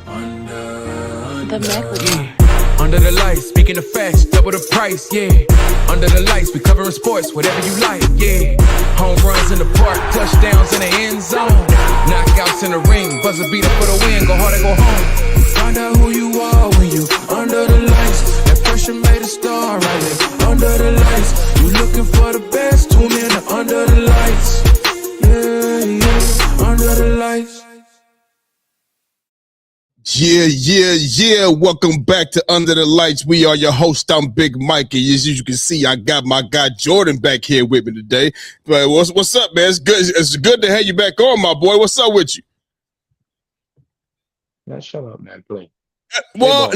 The Mac. Under the lights, speaking of facts, double the price, yeah. Under the lights, we covering sports, whatever you like, yeah. Home runs in the park, touchdowns in the end zone. Knockouts in the ring, buzzer beater for the win, go hard or go home. Find out who you are when you under the lights. That pressure made a star right there. Under the lights, you looking for the best, tune in to Under the Lights. Yeah, yeah, Under the Lights. Yeah. Welcome back to Under the Lights. We are your host. I'm Big Mike. And as you can see, I got my guy Jordan back here with me today. But what's up, man? It's good to have you back on, my boy. What's up with you? Man, shut up, man. Play. Well,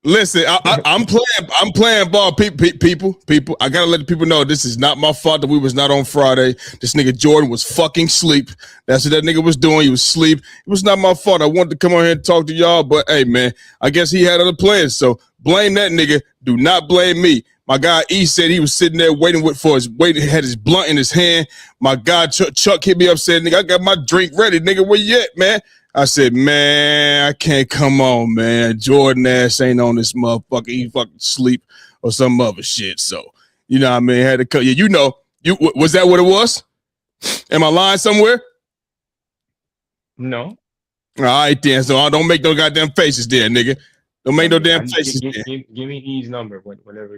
listen. I'm playing ball. People. I gotta let the people know this is not my fault that we was not on Friday. This nigga Jordan was fucking sleep. That's what that nigga was doing. He was sleep. It was not my fault. I wanted to come on here and talk to y'all, but hey, man, I guess he had other plans. So blame that nigga. Do not blame me. My guy E said he was sitting there waiting, had his blunt in his hand. My guy Chuck hit me up, said, nigga, I got my drink ready. Nigga, where you at, man? I said, man, I can't come on, man. Jordan ass ain't on this motherfucker. He fucking sleep or some other shit. So, you know what I mean? Had to cut you. You know, was that what it was? Am I lying somewhere? No. All right, then. So I don't make no goddamn faces there, nigga. Don't make no damn faces. Give me E's number whenever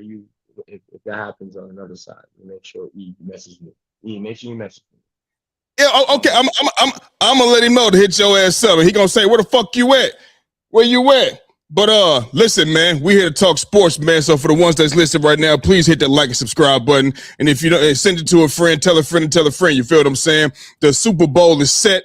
if that happens on another side. Make sure E message me. E, make sure you message me. Yeah, okay. I'm gonna let him know to hit your ass up. And he gonna say, "Where the fuck you at? Where you at?" But listen, man, we here to talk sports, man. So for the ones that's listening right now, please hit that like and subscribe button. And if you don't, send it to a friend, tell a friend, and tell a friend. You feel what I'm saying? The Super Bowl is set.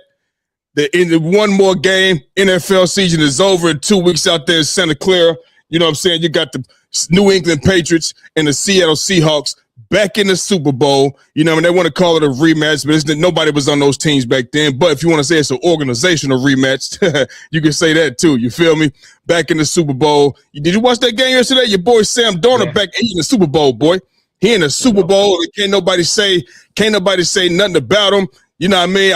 In one more game, NFL season is over in 2 weeks out there in Santa Clara. You know what I'm saying? You got the New England Patriots and the Seattle Seahawks back in the Super Bowl. You know, I mean, they want to call it a rematch, but nobody was on those teams back then. But if you want to say it's an organizational rematch, you can say that too. You feel me? Back in the Super Bowl. Did you watch that game yesterday? Your boy Sam Darnold back in the Super Bowl, boy. He in the Super Bowl. Can't nobody say nothing about him. You know what I mean?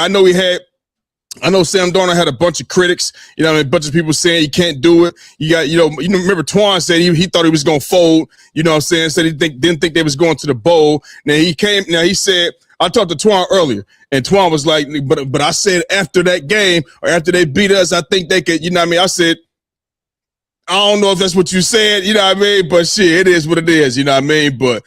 I know Sam Darnold had a bunch of critics, you know, a bunch of people saying he can't do it. You got, you remember Twan said he thought he was going to fold, you know what I'm saying? Said he didn't think they was going to the bowl. Now he said, I talked to Twan earlier, and Twan was like, but I said after that game, or after they beat us, I think they could, you know what I mean? I said, I don't know if that's what you said, you know what I mean? But shit, it is what it is, you know what I mean? But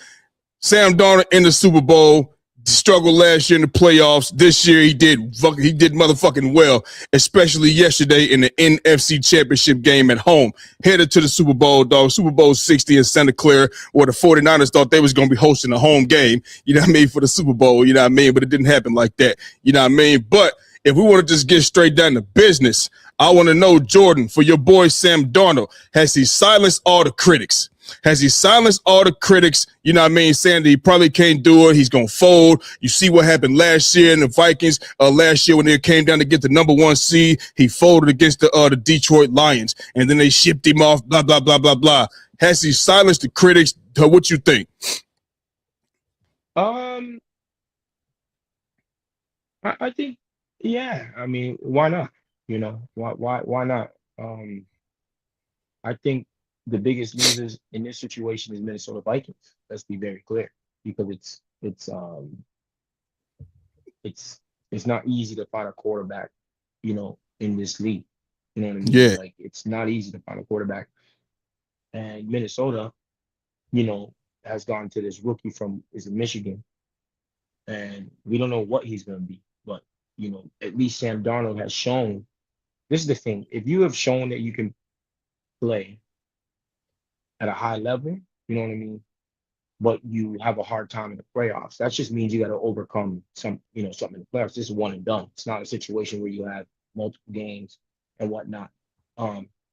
Sam Darnold in the Super Bowl, struggled last year in the playoffs. This year he did motherfucking well, especially yesterday in the NFC Championship game at home. Headed to the Super Bowl, dog. Super Bowl 60 in Santa Clara, where the 49ers thought they was going to be hosting a home game, you know what I mean, for the Super Bowl, you know what I mean? But it didn't happen like that, you know what I mean? But if we want to just get straight down to business, I want to know, Jordan, for your boy Sam Darnold, has he silenced all the critics? Has he silenced all the critics, you know what I mean, saying that he probably can't do it, he's going to fold? You see what happened last year in the Vikings, last year when they came down to get the number 1 seed, he folded against the Detroit Lions, and then they shipped him off, blah, blah, blah, blah, blah. Has he silenced the critics? What you think? I think, yeah. I mean, why not? You know, why not? I think the biggest losers in this situation is Minnesota Vikings. Let's be very clear, because it's not easy to find a quarterback, you know, in this league. You know what I mean? Yeah. Like, it's not easy to find a quarterback. And Minnesota, you know, has gone to this rookie from Michigan, and we don't know what he's going to be. But you know, at least Sam Darnold has shown. This is the thing: if you have shown that you can play at a high level, you know what I mean, but you have a hard time in the playoffs, that just means you got to overcome something in the playoffs. This is one and done. It's not a situation where you have multiple games and whatnot.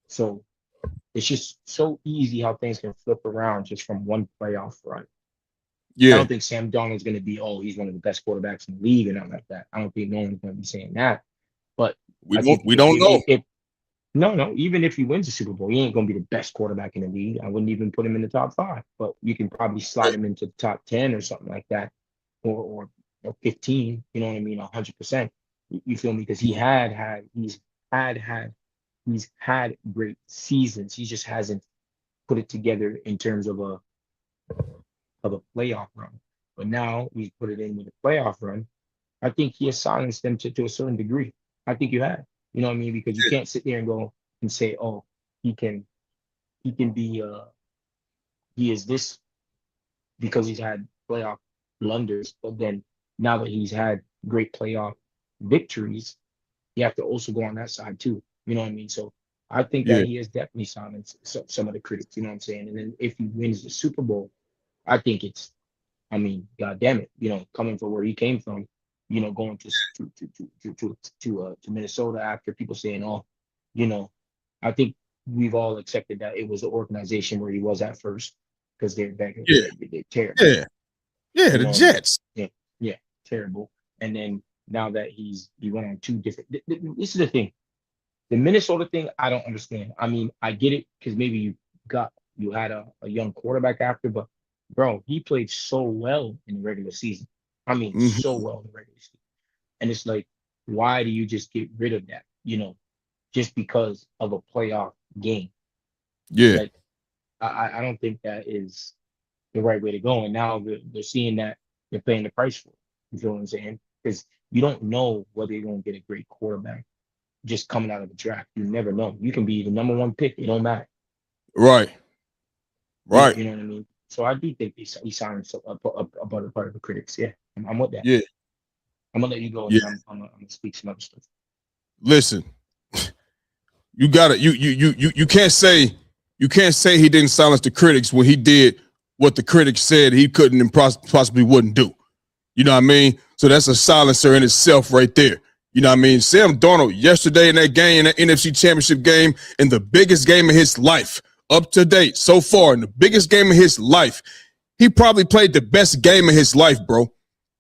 So it's just so easy how things can flip around just from one playoff run. Yeah. I don't think Sam Darnold's going to be, he's one of the best quarterbacks in the league and nothing like that. I don't think no one's going to be saying that. But we don't know. No. Even if he wins the Super Bowl, he ain't going to be the best quarterback in the league. I wouldn't even put him in the top 5, but you can probably slide him into the top 10 or something like that, or 15. You know what I mean? 100%. You feel me? Because he's had he's had great seasons. He just hasn't put it together in terms of a playoff run. But now he's put it in with a playoff run. I think he has silenced them to a certain degree. I think you have. You know what I mean? Because you can't sit there and go and say, oh, he can be he is this because he's had playoff blunders. But then now that he's had great playoff victories, you have to also go on that side too. You know what I mean? So I think that he has definitely silenced some of the critics. You know what I'm saying? And then if he wins the Super Bowl, I think it's, I mean, God damn it, you know, coming from where he came from, you know, going to Minnesota after people saying, oh, you know, I think we've all accepted that it was the organization where he was at first because they're back. They're terrible. The Jets. Yeah, terrible. And then now that he went on two different. This is the thing. The Minnesota thing, I don't understand. I mean, I get it because maybe you had a young quarterback after, but bro, he played so well in the regular season. I mean, so well in the regular season. And it's like, why do you just get rid of that? You know, just because of a playoff game. Yeah. Like, I don't think that is the right way to go. And now they're seeing that they're paying the price for it. You feel what I'm saying? Because you don't know whether you're going to get a great quarterback just coming out of the draft. You never know. You can be the number one pick. It don't matter. Right. You know what I mean? So I do think he signed about a part of the critics. Yeah, I'm with that. Yeah. I'm going to let you go. And I'm going to speak some other stuff. Listen, you got it. You can't say he didn't silence the critics when he did what the critics said he couldn't and possibly wouldn't do. You know what I mean? So that's a silencer in itself right there. You know what I mean? Sam Darnold yesterday in that game, in that NFC Championship game, in the biggest game of his life, up to date so far, in the biggest game of his life, he probably played the best game of his life, bro.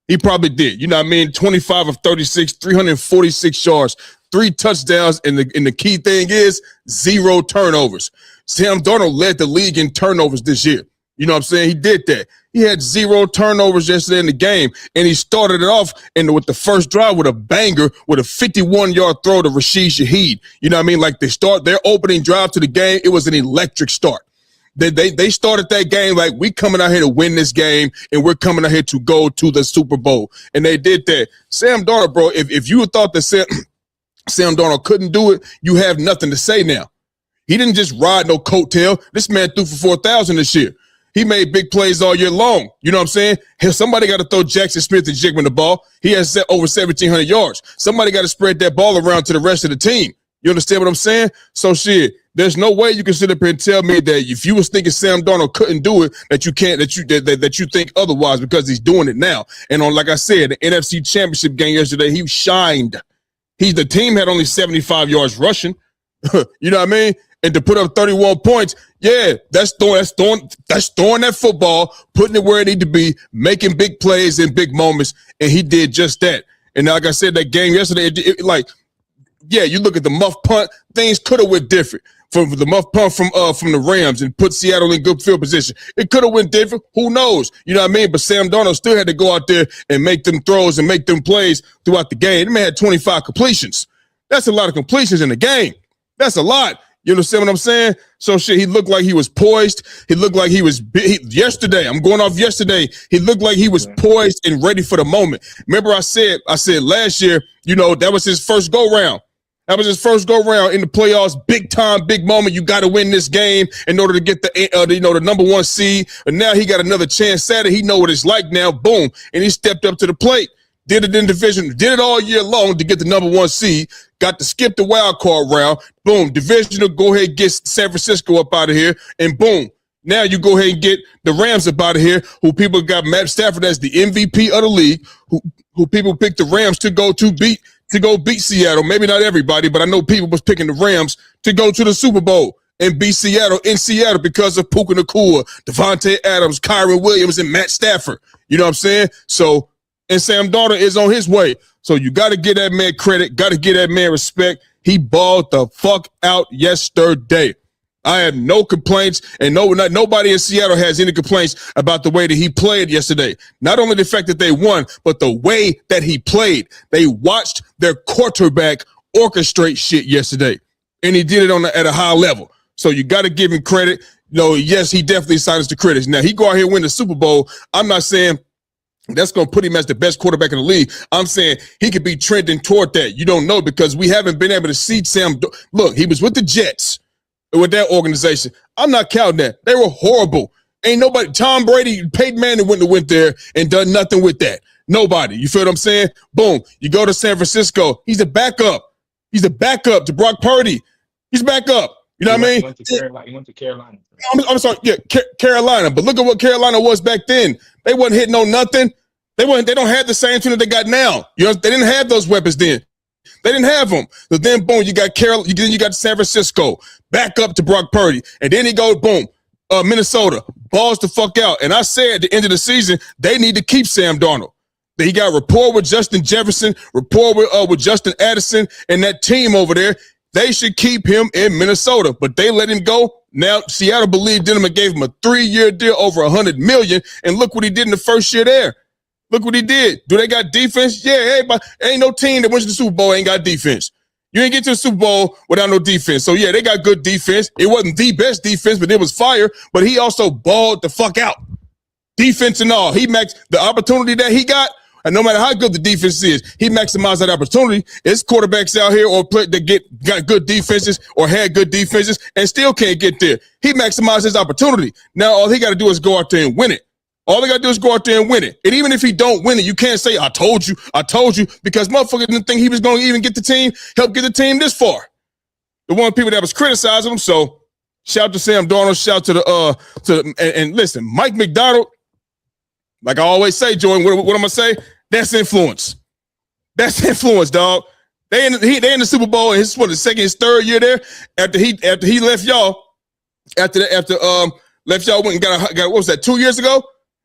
He probably did. You know what I mean? 25 of 36, 346 yards, 3 touchdowns, and the key thing is 0 turnovers. Sam Darnold led the league in turnovers this year. You know what I'm saying? He did that. He had 0 turnovers yesterday in the game, and he started it off with the first drive with a banger with a 51-yard throw to Rashid Shaheed. You know what I mean? Like their opening drive to the game, it was an electric start. They started that game like, we coming out here to win this game, and we're coming out here to go to the Super Bowl. And they did that. Sam Darnold, bro, if you thought that Sam Darnold couldn't do it, you have nothing to say now. He didn't just ride no coattail. This man threw for 4,000 this year. He made big plays all year long. You know what I'm saying? Somebody got to throw Jackson Smith and Jigman the ball. He has over 1,700 yards. Somebody got to spread that ball around to the rest of the team. You understand what I'm saying? So shit, there's no way you can sit up here and tell me that if you was thinking Sam Darnold couldn't do it, that you can't, that you think otherwise, because he's doing it now. And like I said, the NFC Championship game yesterday, he shined. The team had only 75 yards rushing. You know what I mean? And to put up 31 points, yeah, that's throwing that football, putting it where it need to be, making big plays in big moments, and he did just that. And like I said, that game yesterday, you look at the muff punt, things could have went different. From the muff punt from the Rams and put Seattle in good field position, it could have went different. Who knows? You know what I mean? But Sam Darnold still had to go out there and make them throws and make them plays throughout the game. The man had 25 completions. That's a lot of completions in the game. That's a lot. You understand what I'm saying? So shit, he looked like he was poised. He looked like he was yesterday. I'm going off yesterday. He looked like he was poised and ready for the moment. Remember I said last year, that was his first go round. That was his first go round in the playoffs. Big time, big moment. You got to win this game in order to get the number 1 seed. And now he got another chance Saturday. He know what it's like now. Boom. And he stepped up to the plate. Did it in division, did it all year long to get the number 1 seed, got to skip the wild card round, boom, divisional, go ahead and get San Francisco up out of here, and boom, now you go ahead and get the Rams up out of here, who people got Matt Stafford as the MVP of the league, who people picked the Rams to go beat Seattle. Maybe not everybody, but I know people was picking the Rams to go to the Super Bowl and beat Seattle in Seattle because of Puka Nacua, Devontae Adams, Kyron Williams, and Matt Stafford. You know what I'm saying? So, and Sam Darnold is on his way. So you got to give that man credit, got to give that man respect. He balled the fuck out yesterday. I have no complaints, and nobody in Seattle has any complaints about the way that he played yesterday. Not only the fact that they won, but the way that he played. They watched their quarterback orchestrate shit yesterday. and he did it at a high level. So you got to give him credit. Yes, he definitely silenced the critics. Now, he go out here and win the Super Bowl. I'm not saying that's going to put him as the best quarterback in the league. I'm saying he could be trending toward that. You don't know because we haven't been able to see Sam. Look, he was with the Jets, with that organization. I'm not counting that. They were horrible. Ain't nobody, Tom Brady, Peyton Manning wouldn't have went there and done nothing with that. Nobody. You feel what I'm saying? Boom. You go to San Francisco. He's a backup. He's a backup to Brock Purdy. He's back up. You know what I mean? He went to Carolina. I'm sorry. Yeah, Carolina. But look at what Carolina was back then. They wasn't hitting on nothing. They don't have the same team that they got now. They didn't have those weapons then. They didn't have them. So then, boom, you got you got San Francisco, back up to Brock Purdy. And then he goes, boom, Minnesota, balls the fuck out. And I said at the end of the season, they need to keep Sam Darnold. He got rapport with Justin Jefferson, rapport with Justin Addison, and that team over there. They should keep him in Minnesota, but they let him go. Now Seattle believed in him and gave him a 3-year deal over $100 million. And look what he did in the first year there. Look what he did. Do they got defense? Yeah, everybody. Ain't no team that went to the Super Bowl ain't got defense. You ain't get to the Super Bowl without no defense. So yeah, they got good defense. It wasn't the best defense, but it was fire. But he also balled the fuck out, defense and all. He maxed the opportunity that he got. And no matter how good the defense is, he maximized that opportunity. It's quarterbacks out here or play that got good defenses or had good defenses and still can't get there. He maximized his opportunity. Now all he got to do is go out there and win it. All they got to do is go out there and win it. And even if he don't win it, you can't say, I told you, because motherfucker didn't think he was going to even help get the team this far. The one people that was criticizing him. So shout out to Sam Darnold, shout to and listen, Mike McDonald, like I always say, Jordan, what I'm going to say? That's influence. That's influence, dog. They in the Super Bowl, and his his third year there. After he left y'all, left y'all went and got what was that, 2 years ago?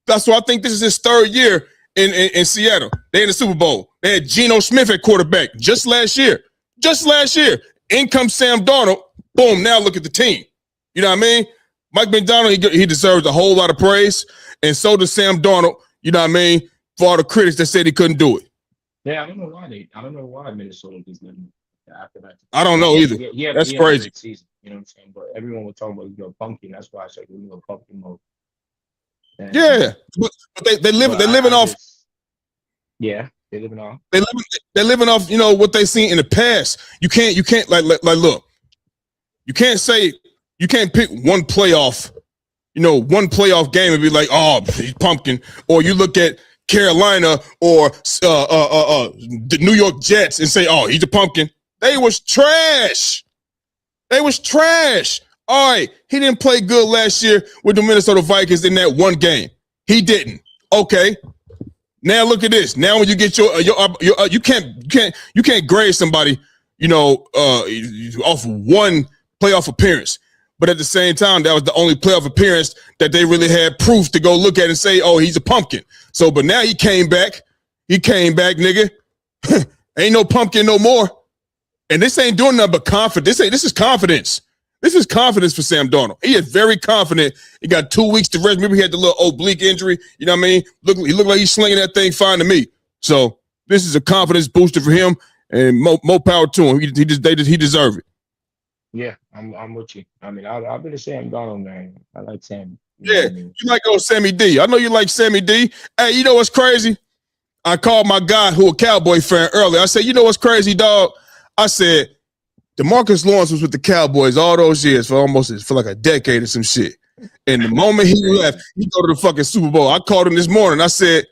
That's why I think this is his third year in Seattle. They in the Super Bowl. They had Geno Smith at quarterback just last year. In comes Sam Darnold. Boom, now look at the team. You know what I mean? Mike McDonald, he deserves a whole lot of praise, and so does Sam Darnold, you know what I mean, for all the critics that said he couldn't do it. Yeah, I don't know why Minnesota is letting after that. I don't know either. Yeah, that's crazy. Season, you know what I'm saying? But everyone was talking about pumpkin. That's why I said we go pumpkin mode. And, yeah, but they're living off. Yeah, they're living off. They're living off, what they seen in the past. You can't like look. You can't pick one playoff game and be like, oh, he's pumpkin. Or you look at Carolina or the New York Jets and say, oh, he's a pumpkin. They was trash. All right, he didn't play good last year with the Minnesota Vikings in that one game. He didn't. Okay. Now look at this. Now when you get you can't grade somebody, off one playoff appearance. But at the same time, that was the only playoff appearance that they really had proof to go look at and say, oh, he's a pumpkin. So, but now he came back, nigga. Ain't no pumpkin no more. And this ain't doing nothing but confidence. This is confidence. This is confidence for Sam Darnold. He is very confident. He got 2 weeks to rest. Maybe he had the little oblique injury. You know what I mean? He looked like he's slinging that thing fine to me. So this is a confidence booster for him, and more power to him. He deserves it. Yeah, I'm with you. I mean, I've been a Sam Darnold man. I like Sam. You might go Sammy D. I know you like Sammy D. Hey, you know what's crazy? I called my guy who a Cowboy fan earlier. I said, you know what's crazy, dog? I said, DeMarcus Lawrence was with the Cowboys all those years for like a decade or some shit. And the moment he left, he go to the fucking Super Bowl. I called him this morning. I said,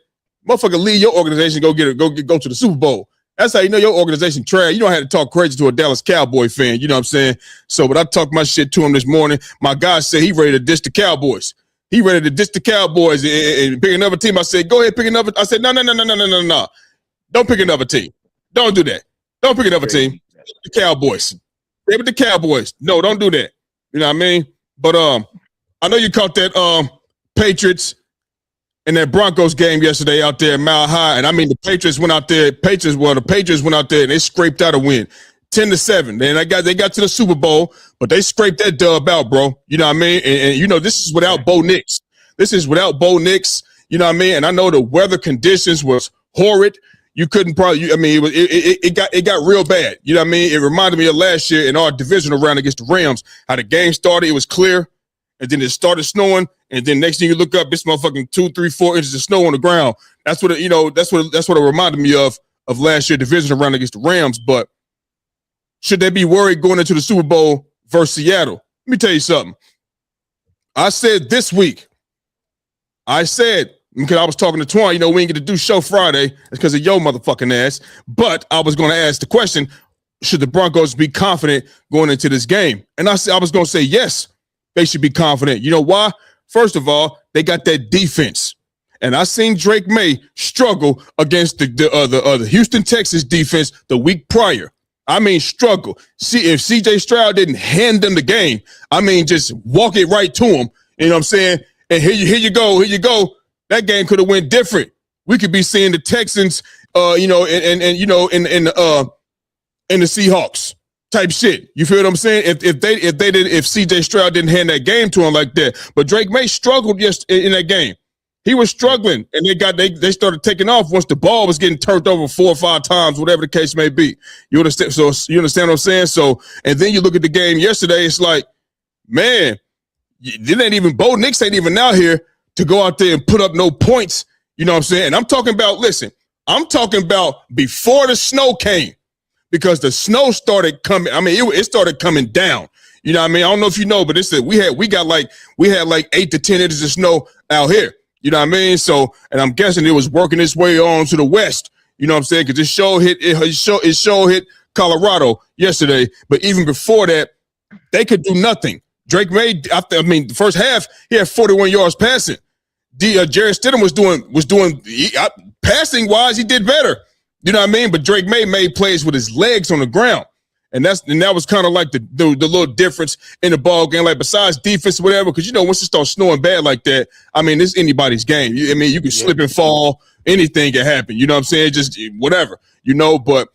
motherfucker, leave your organization, go to the Super Bowl. That's how you know your organization trash. You don't have to talk crazy to a Dallas Cowboy fan. You know what I'm saying? So, but I talked my shit to him this morning. My guy said he ready to diss the Cowboys. He ready to diss the Cowboys and pick another team. I said, go ahead, pick another. I said, no. Don't pick another team. Don't do that. Don't pick another team. The Cowboys. They with the Cowboys. No, don't do that. You know what I mean? But I know you caught that Patriots and that Broncos game yesterday out there at Mile High. And I mean the Patriots went out there. The Patriots went out there and they scraped out a win. 10-7. Then they got to the Super Bowl, but they scraped that dub out, bro. You know what I mean? And this is without Bo Nix. You know what I mean? And I know the weather conditions was horrid. you couldn't probably. I mean, it got real bad. You know what I mean? It reminded me of last year in our divisional round against the Rams. How the game started, it was clear, and then it started snowing, and then next thing you look up, it's motherfucking 2, 3, 4 inches of snow on the ground. That's what that's what it reminded me of last year divisional round against the Rams. But should they be worried going into the Super Bowl versus Seattle? Let me tell you something. I said this week. Because I was talking to Twan, we ain't get to do show Friday. It's because of your motherfucking ass. But I was going to ask the question, should the Broncos be confident going into this game? And I was going to say yes, they should be confident. You know why? First of all, they got that defense. And I seen Drake May struggle against the Houston Texans defense the week prior. I mean, struggle. See, if CJ Stroud didn't hand them the game, I mean, just walk it right to him. You know what I'm saying? And here you go. That game could have went different. We could be seeing the Texans, in the Seahawks type shit. You feel what I'm saying? If CJ Stroud didn't hand that game to him like that, but Drake May struggled just in that game. He was struggling, and they started taking off once the ball was getting turned over 4 or 5 times, whatever the case may be. You understand? So you understand what I'm saying? So, and then you look at the game yesterday. It's like, man, Bo Nix ain't even out here to go out there and put up no points. You know what I'm saying? And I'm talking about before the snow came, because the snow started coming. I mean, it started coming down. You know what I mean? I don't know if you know, but we had like 8 to 10 inches of snow out here. You know what I mean? So, and I'm guessing it was working its way on to the west. You know what I'm saying? Because it show hit Colorado yesterday. But even before that, they could do nothing. Drake May, the first half, he had 41 yards passing. Jarrett Stidham was doing passing wise, he did better. You know what I mean? But Drake May made plays with his legs on the ground. And that was kind of like the little difference in the ball game. Like, besides defense or whatever, because once it starts snowing bad like that, I mean, it's anybody's game. You can slip and fall, anything can happen. You know what I'm saying? Just whatever. But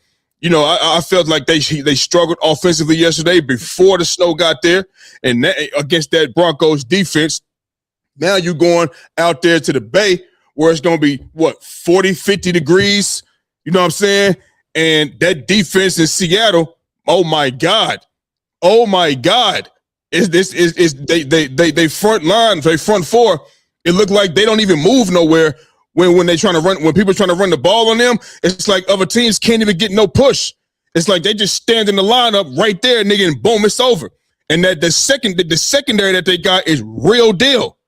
I felt like they struggled offensively yesterday before the snow got there, and against that Broncos defense. Now you're going out there to the Bay where it's going to be 40, 50 degrees. You know what I'm saying? And that defense in Seattle. Oh my God! Is they front line, they front four? It looked like they don't even move nowhere when they trying to run. When people are trying to run the ball on them, it's like other teams can't even get no push. It's like they just stand in the lineup right there, nigga, and boom, it's over. And that the secondary that they got is real deal.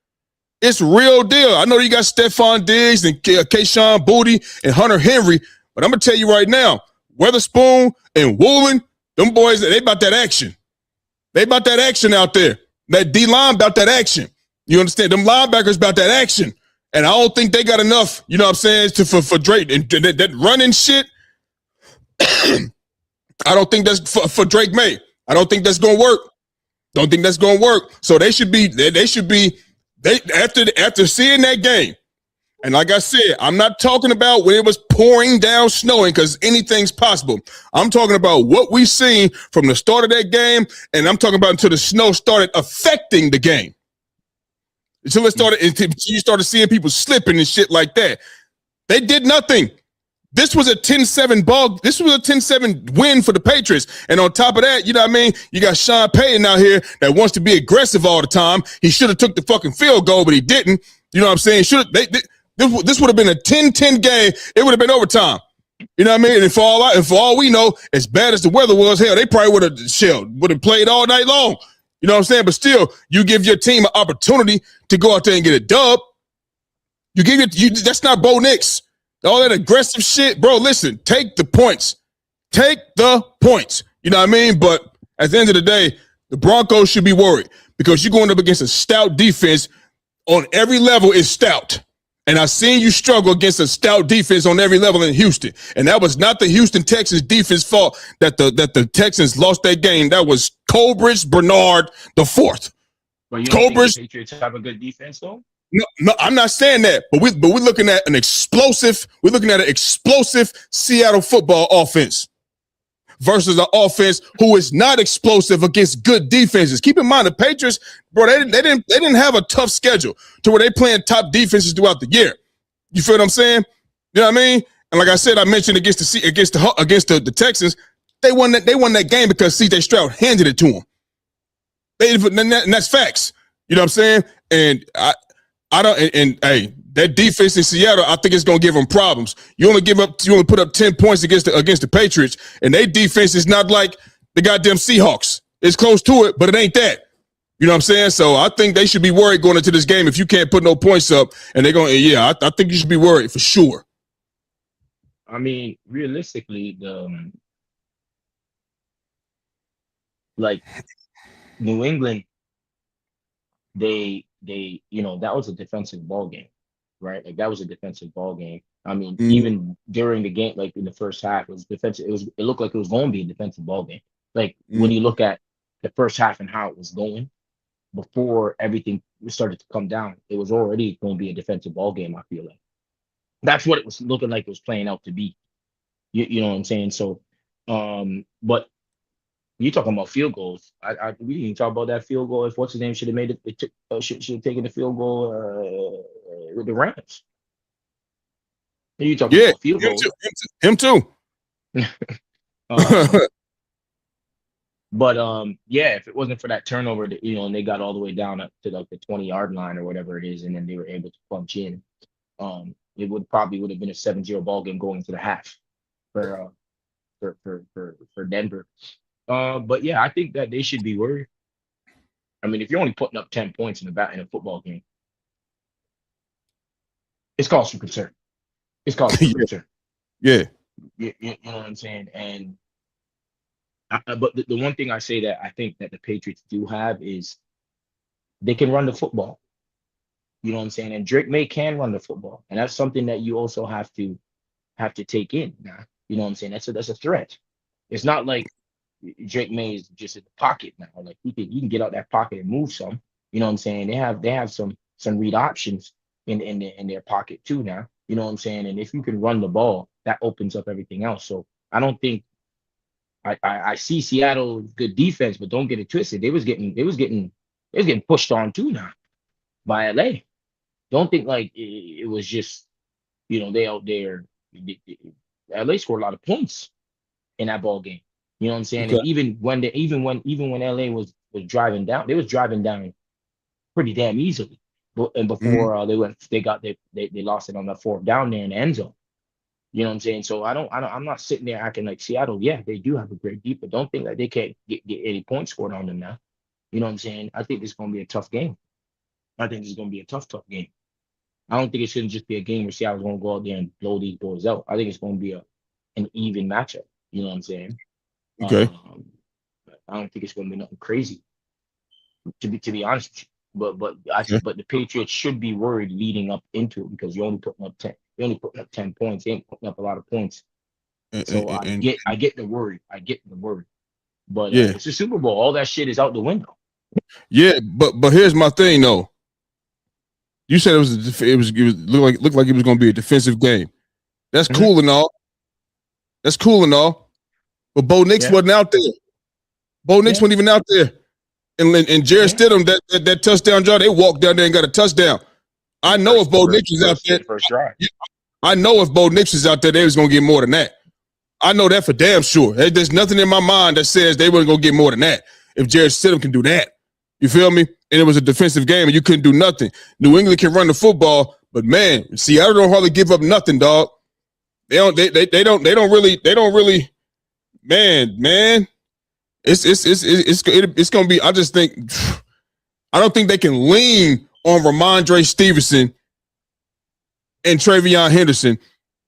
It's real deal. I know you got Stephon Diggs and Kayshon Boutte and Hunter Henry, but I'm gonna tell you right now, Weatherspoon and Woolen. Them boys, they about that action. They about that action out there. That D-line about that action. You understand? Them linebackers about that action. And I don't think they got enough, you know what I'm saying, for Drake. And that running shit, I don't think that's for Drake May. I don't think that's going to work. Don't think that's going to work. So they should be after seeing that game. And like I said, I'm not talking about when it was pouring down, snowing, because anything's possible. I'm talking about what we've seen from the start of that game, and I'm talking about until the snow started affecting the game. Until you started seeing people slipping and shit like that. They did nothing. This was a 10-7 ball. This was a 10-7 win for the Patriots. And on top of that, you know what I mean? You got Sean Payton out here that wants to be aggressive all the time. He should have took the fucking field goal, but he didn't. You know what I'm saying? This would have been a 10-10 game. It would have been overtime. You know what I mean? And for all we know, as bad as the weather was, hell, they probably would have played all night long. You know what I'm saying? But still, you give your team an opportunity to go out there and get a dub. That's not Bo Nix. All that aggressive shit, bro. Listen, take the points. Take the points. You know what I mean? But at the end of the day, the Broncos should be worried because you're going up against a stout defense on every level is stout. And I've seen you struggle against a stout defense on every level in Houston. And that was not the Houston Texans defense fault that the Texans lost that game. That was Colbridge Bernard the fourth. But you don't think the Patriots have a good defense, though? No, I'm not saying that. But we're looking at an explosive. We're looking at an explosive Seattle football offense versus an offense who is not explosive against good defenses. Keep in mind, the Patriots, bro, they didn't have a tough schedule to where they playing top defenses throughout the year. You feel what I'm saying? You know what I mean? And like I said, I mentioned against the Texans, they won that game because C.J. Stroud handed it to them. And that's facts. You know what I'm saying? And I don't. And hey, that defense in Seattle, I think it's gonna give them problems. You only put up 10 points against the Patriots, and their defense is not like the goddamn Seahawks. It's close to it, but it ain't that. You know what I'm saying? So I think they should be worried going into this game if you can't put no points up, and they're going. Yeah, I think you should be worried for sure. I mean, realistically, like New England, they that was a defensive ball game, right? Like that was a defensive ball game. I mean, even during the game, like in the first half, it was defensive. It looked like it was going to be a defensive ball game. Like when you look at the first half and how it was going before everything started to come down, it was already going to be a defensive ball game. I feel like that's what it was looking like it was playing out to be. You know what I'm saying? So, but you talking about field goals? We didn't talk about that field goal. If what's his name should have made it, should have taken the field goal with the Rams. You talking about field goals? Him too. But yeah, if it wasn't for that turnover, and they got all the way down up to like the 20-yard line or whatever it is, and then they were able to punch in, it would have been a 7-0 ball game going into the half for Denver. But yeah, I think that they should be worried. I mean, if you're only putting up 10 points in a football game, it's cause for concern. It's cause for concern. Yeah. You know what I'm saying? And but the one thing I say that I think that the Patriots do have is they can run the football. You know what I'm saying? And Drake May can run the football, and that's something that you also have to take in now. You know what I'm saying? That's a threat. It's not like Drake May is just in the pocket now. Like he can get out that pocket and move some. You know what I'm saying? They have some read options in their pocket too now. You know what I'm saying? And if you can run the ball, that opens up everything else. So I don't think I see Seattle good defense, but don't get it twisted. They was getting pushed on too now by LA. Don't think like it was just they out there. LA scored a lot of points in that ball game. You know what I'm saying? Okay. And even when LA was driving down, they was driving down pretty damn easily. And before they lost it on that fourth down there in the end zone. You know what I'm saying? So I'm not sitting there acting like Seattle. Yeah, they do have a great deep, but don't think that they can't get any points scored on them now. You know what I'm saying? I think it's going to be a tough game. I think it's going to be a tough game. I don't think it shouldn't just be a game where Seattle's going to go out there and blow these boys out. I think it's going to be an even matchup. You know what I'm saying? Okay. I don't think it's going to be nothing crazy. To be honest with you. But the Patriots should be worried leading up into it because you're only putting up 10. You're only putting up 10 points. You ain't putting up a lot of points. So I get the worry. But it's a Super Bowl. All that shit is out the window. Yeah, but here's my thing though. You said it looked like it was going to be a defensive game. That's cool and all. That's cool and all. But Bo Nix wasn't out there. Bo Nix wasn't even out there. And Jared Stidham, that touchdown drive, they walked down there and got a touchdown. I know if Bo Nix was out there, first drive. I know if Bo Nix was out there, they was going to get more than that. I know that for damn sure. There's nothing in my mind that says they weren't going to get more than that if Jared Stidham can do that. You feel me? And it was a defensive game and you couldn't do nothing. New England can run the football, but man, Seattle don't hardly give up nothing, dog. They don't really, man. It's gonna be. I just think I don't think they can lean on Ramondre Stevenson and Travion Henderson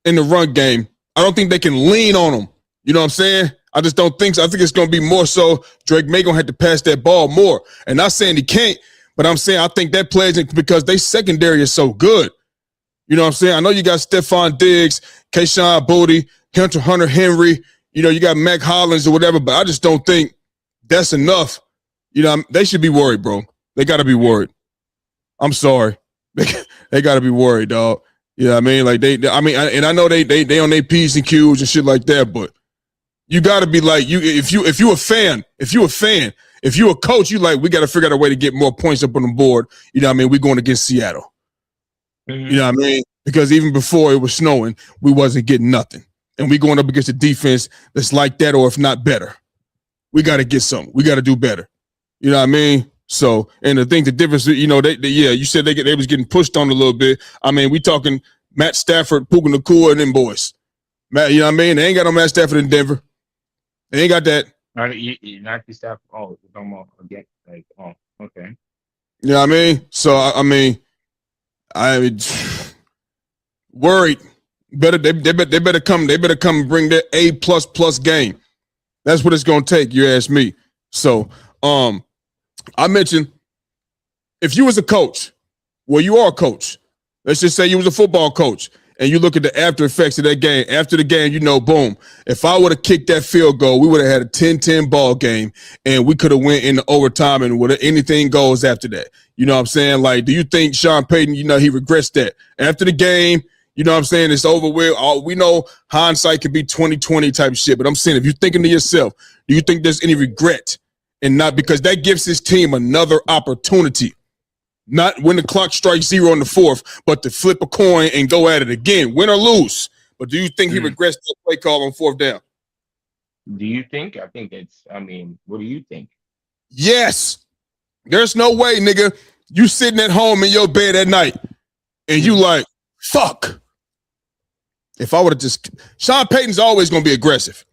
in the run game. I don't think they can lean on them. You know what I'm saying? I just don't think so. I think it's gonna be more so Drake May gonna have to pass that ball more. And not saying he can't, but I'm saying I think that plays in because they secondary is so good. You know what I'm saying? I know you got Stephon Diggs, Kayshon Boutte, Hunter Henry. You know, you got Mac Hollins or whatever, but I just don't think that's enough. You know, they should be worried, bro. They got to be worried. I'm sorry. They got to be worried, dog. You know what I mean? Like, and I know they on their P's and Q's and shit like that, but you got to be like, if you a coach, you like, we got to figure out a way to get more points up on the board. You know what I mean? We're going against Seattle. Mm-hmm. You know what I mean? because even before it was snowing, we wasn't getting nothing. And we going up against a defense that's like that, or if not better. We got to get something. We got to do better. You know what I mean? So, and I think the difference, you know, you said they was getting pushed on a little bit. I mean, we talking Matt Stafford, Puka Nacua, and them boys. Matt, you know what I mean? They ain't got no Matt Stafford in Denver. They ain't got that. Not the Stafford. Oh, talking about again. Like, oh, okay. You know what I mean? So, I mean, worried. They better come and bring their A++ game. That's what it's gonna take, you ask me. So I mentioned if you was a coach, well, you are a coach. Let's just say you was a football coach and you look at the after effects of that game. After the game, you know, boom. If I would have kicked that field goal, we would have had a 10-10 ball game and we could have went into overtime and anything goes after that. You know what I'm saying? Like, do you think Sean Payton, you know, he regrets that? After the game, you know what I'm saying? It's over with. We know hindsight can be 20/20 type of shit. But I'm saying, if you're thinking to yourself, do you think there's any regret? And not because that gives his team another opportunity. Not when the clock strikes 0 in the fourth, but to flip a coin and go at it again, win or lose. But do you think he regrets that play call on 4th down? Do you think? I think what do you think? Yes. There's no way, nigga, you sitting at home in your bed at night and you like, fuck. If I would have just – Sean Payton's always going to be aggressive.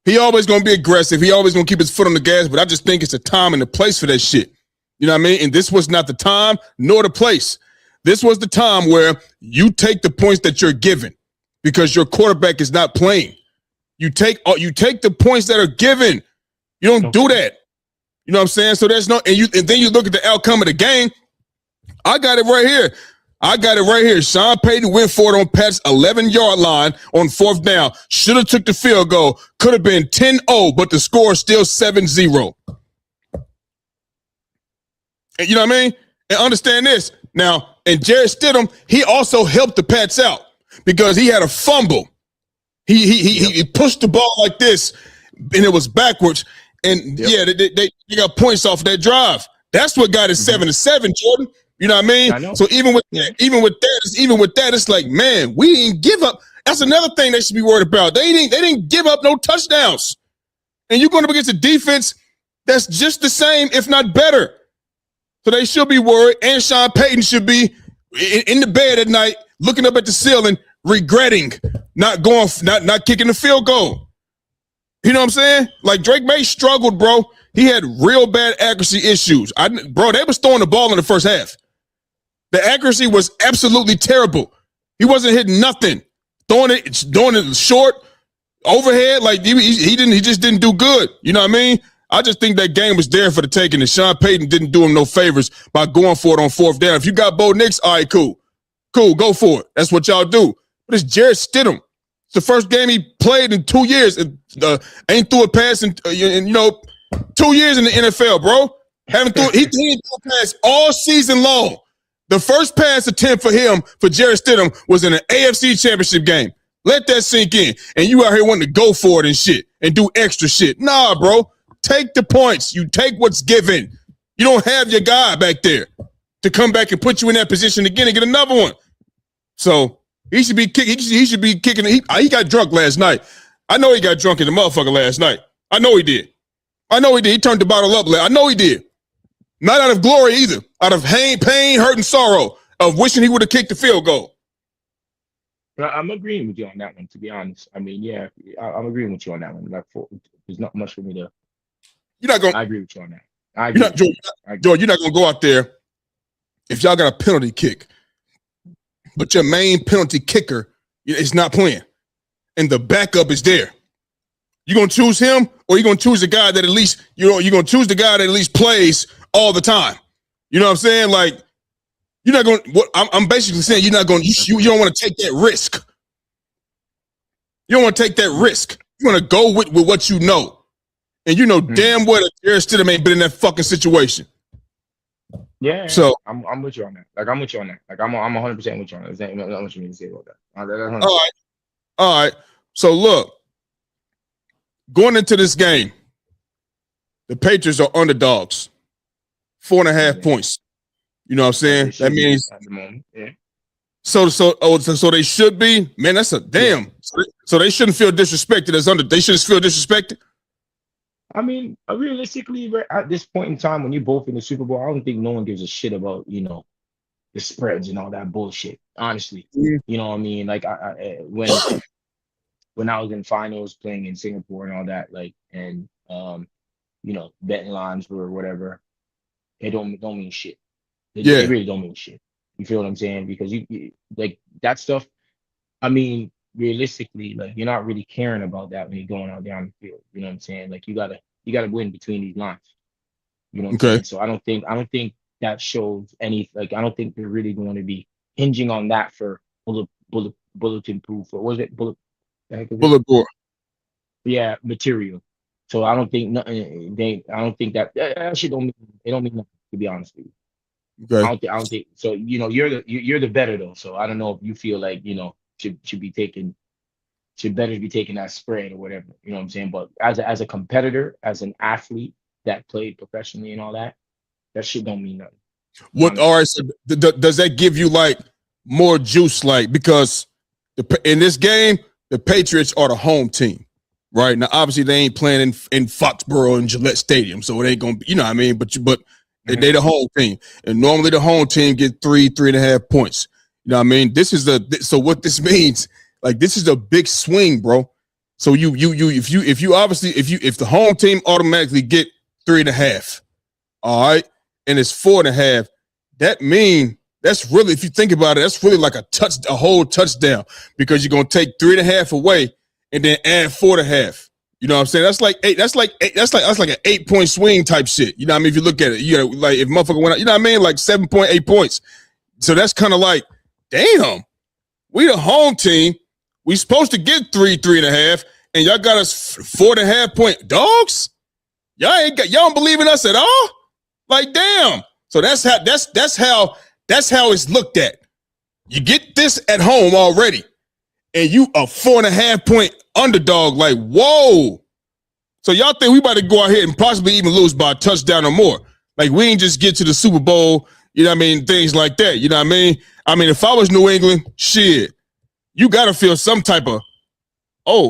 He always going to be aggressive. He always going to keep his foot on the gas, but I just think it's a time and a place for that shit. You know what I mean? And this was not the time nor the place. This was the time where you take the points that you're given because your quarterback is not playing. You take the points that are given. You don't do that. You know what I'm saying? So there's no – and then you look at the outcome of the game. I got it right here. Sean Payton went for it on Pat's 11-yard line on 4th down. Should have took the field goal. Could have been 10-0, but the score is still 7-0. And you know what I mean? And understand this. Now, and Jarrett Stidham, he also helped the Pats out because he had a fumble. He pushed the ball like this, and it was backwards. And, they got points off that drive. That's what got it 7-7, Jordan. You know what I mean? I know. So even with that, it's like, man, we didn't give up. That's another thing they should be worried about. They didn't give up no touchdowns. And you're going up against a defense that's just the same, if not better. So they should be worried. And Sean Payton should be in the bed at night, looking up at the ceiling, regretting not kicking the field goal. You know what I'm saying? Like Drake May struggled, bro. He had real bad accuracy issues. They was throwing the ball in the first half. The accuracy was absolutely terrible. He wasn't hitting nothing. Throwing it short, overhead, like he just didn't do good. You know what I mean? I just think that game was there for the taking, and Sean Payton didn't do him no favors by going for it on 4th down. If you got Bo Nix, all right, cool, go for it. That's what y'all do. But it's Jarrett Stidham. It's the first game he played in 2 years. Ain't threw a pass in 2 years in the NFL, bro. He didn't throw a pass all season long. The first pass attempt for him, for Jarrett Stidham, was in an AFC championship game. Let that sink in. And you out here wanting to go for it and shit and do extra shit. Nah, bro. Take the points. You take what's given. You don't have your guy back there to come back and put you in that position again and get another one. So he should be kicking. He should be kicking. He got drunk last night. I know he got drunk in the motherfucker last night. I know he did. He turned the bottle up. I know he did. Not out of glory either. Out of pain, hurt, and sorrow of wishing he would have kicked the field goal. I'm agreeing with you on that one, to be honest. I mean, yeah, I'm agreeing with you on that one. There's not much for me to. I agree with you on that. George, you're not going to go out there if y'all got a penalty kick, but your main penalty kicker is not playing, and the backup is there. You going to choose him, or you going to choose the guy that at least, you're going to choose the guy that at least plays all the time? You know what I'm saying? Like, you're not going to, I'm basically saying you're not going to, you don't want to take that risk. You don't want to take that risk. You want to go with what you know. And you know damn well that Jarrett Stidham ain't been in that fucking situation. Yeah. So I'm with you on that. Like, I'm with you on that. Like, I'm 100% with you on that. There's not much for me to say about that. All right. So look, going into this game, the Patriots are underdogs. 4.5 points. You know what I'm saying? That means at the moment. Yeah. So they should be, man. That's a damn. Yeah. So they shouldn't feel disrespected they shouldn't feel disrespected. I mean, realistically, at this point in time, when you're both in the Super Bowl, I don't think no one gives a shit about the spreads and all that bullshit. Honestly, you know what I mean. Like when I was in finals playing in Singapore and all that, like, and betting lines or whatever, it don't mean shit. It really don't mean shit. You feel what I'm saying? Because you like that stuff. I mean, realistically, like you're not really caring about that when you're going out there on the field. You know what I'm saying? Like you gotta win between these lines. You know what I'm saying? So I don't think that shows any, like, I don't think they're really going to be hinging on that for bulletin proof, or was it bullet board? Yeah, material. So I don't think nothing. I don't think that shit don't mean nothing, to be honest with you. Okay. I don't think so. You're the better though. So I don't know if you feel like should better be taking that spread or whatever. You know what I'm saying? But as a competitor, as an athlete that played professionally and all that shit don't mean nothing. What? All right. So does that give you like more juice? Like, because in this game, the Patriots are the home team, right? Now, obviously, they ain't playing in Foxborough and Gillette Stadium, so it ain't gonna be, you know what I mean? But they the home team, and normally the home team get 3.5 points. You know what I mean? So what this means, like, this is a big swing, bro. So if the home team automatically get 3.5, all right, and it's 4.5, that's really, if you think about it, that's really like a whole touchdown, because you're gonna take 3.5 away and then add 4.5. You know what I'm saying? That's like an 8-point swing type shit. You know what I mean? If you look at it, like if motherfucker went out, you know what I mean? Like 7.8 points. So that's kind of like, damn, we the home team. We supposed to get 3.5, and y'all got us 4.5 point dogs. Y'all don't believe in us at all. Like, damn. So that's how it's looked at. You get this at home already, and you a 4.5 point underdog. Like, whoa. So y'all think we about to go out here and possibly even lose by a touchdown or more? Like, we ain't just get to the Super Bowl, you know what I mean? Things like that, you know what I mean? I mean, if I was New England, shit, you got to feel some type of,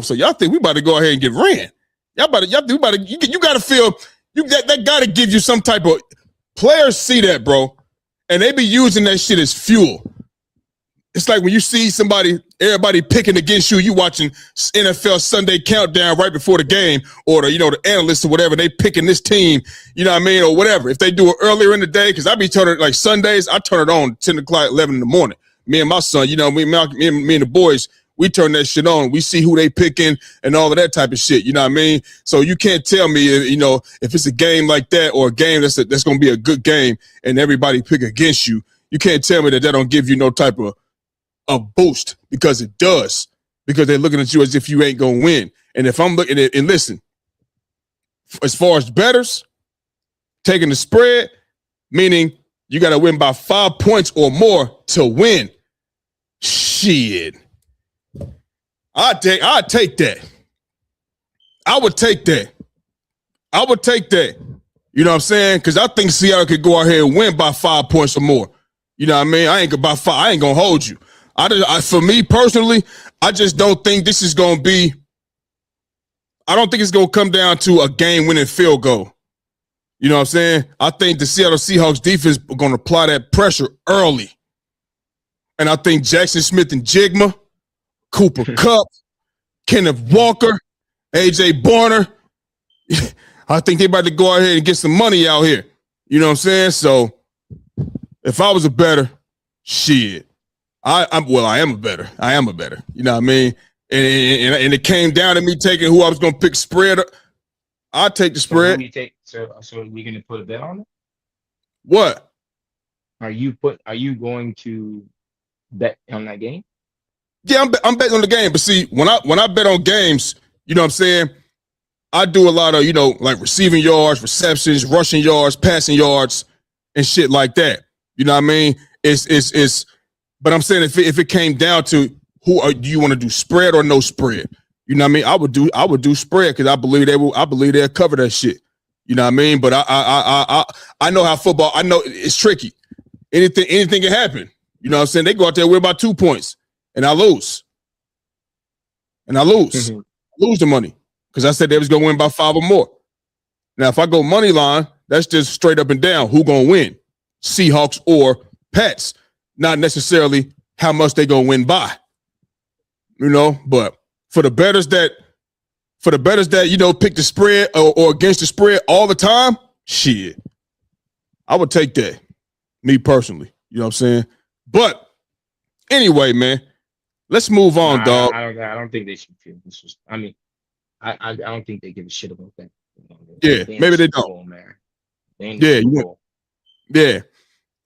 so y'all think we about to go ahead and get ran. You got to feel, that got to give you some type of, players see that, bro, and they be using that shit as fuel. It's like when you see everybody picking against you, you watching NFL Sunday Countdown right before the game, or the analysts or whatever, they picking this team, you know what I mean, or whatever. If they do it earlier in the day, because I be turning, like Sundays, I turn it on 10 o'clock, 11 in the morning. Me and my son, me and the boys, we turn that shit on. We see who they picking and all of that type of shit, you know what I mean? So you can't tell me, if it's a game like that, or a game that's going to be a good game and everybody pick against you, you can't tell me that don't give you no type of a boost, because it does, because they're looking at you as if you ain't gonna win. And if I'm looking at, and listen, as far as bettors taking the spread, meaning you got to win by 5 points or more to win. Shit, I'd take that. I would take that. You know what I'm saying? Because I think Seattle could go out here and win by 5 points or more. You know what I mean? I ain't gonna hold you. For me personally, I just don't think this is going to be, I don't think it's going to come down to a game-winning field goal. You know what I'm saying? I think the Seattle Seahawks defense are going to apply that pressure early. And I think Jackson Smith and Jigma, Cooper Kupp, Kenneth Walker, A.J. Barner, I think they're about to go out here and get some money out here. You know what I'm saying? So if I was a better, shit. I am a better. You know what I mean? And it came down to me taking who I was going to pick spread. I'll take the spread. So are we going to put a bet on it? What? Are you going to bet on that game? Yeah, I'm betting on the game. But see, when I bet on games, you know what I'm saying? I do a lot of, like receiving yards, receptions, rushing yards, passing yards, and shit like that. You know what I mean? But I'm saying if it came down to do you want to do spread or no spread? You know what I mean? I would do spread, because I believe they'll cover that shit. You know what I mean? But I know how football, I know it's tricky. Anything can happen. You know what I'm saying? They go out there with about 2 points, and I lose. Lose the money because I said they was going to win by 5 or more. Now, if I go money line, that's just straight up and down. Who going to win? Seahawks or Pats. Not necessarily how much they going to win by. You know, but for the bettors that, you know, pick the spread or against the spread all the time, shit, I would take that. Me personally. You know what I'm saying? But anyway, man, let's move on, dog. I don't think they should feel this was. I mean, I don't think they give a shit about that. Yeah, maybe they don't. Man. Yeah.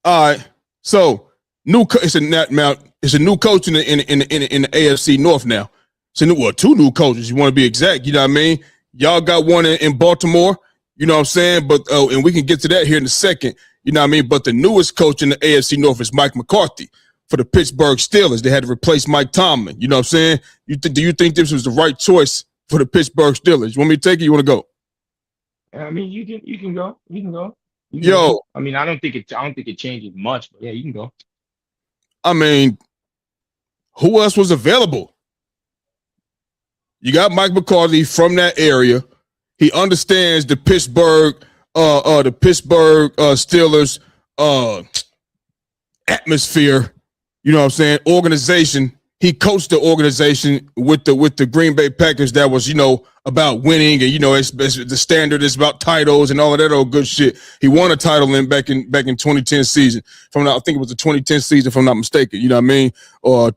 All right. So it's a new coach in the AFC North now. So two new coaches. You want to be exact? You know what I mean? Y'all got one in Baltimore. You know what I'm saying? But and we can get to that here in a second. You know what I mean? But the newest coach in the AFC North is Mike McCarthy for the Pittsburgh Steelers. They had to replace Mike Tomlin. You know what I'm saying? Do you think this was the right choice for the Pittsburgh Steelers? You want me to take it? You want to go? I mean, you can go. You can go. Yo, I mean, I don't think it changes much, but yeah, you can go. I mean, who else was available? You got Mike McCarthy from that area. He understands the Pittsburgh Steelers atmosphere. You know what I'm saying? Organization. He coached the organization with the Green Bay Packers that was, you know, about winning, and you know, it's the standard is about titles and all of that old good shit. He won a title back in 2010 season. I think it was the 2010 season, if I'm not mistaken. You know what I mean? Or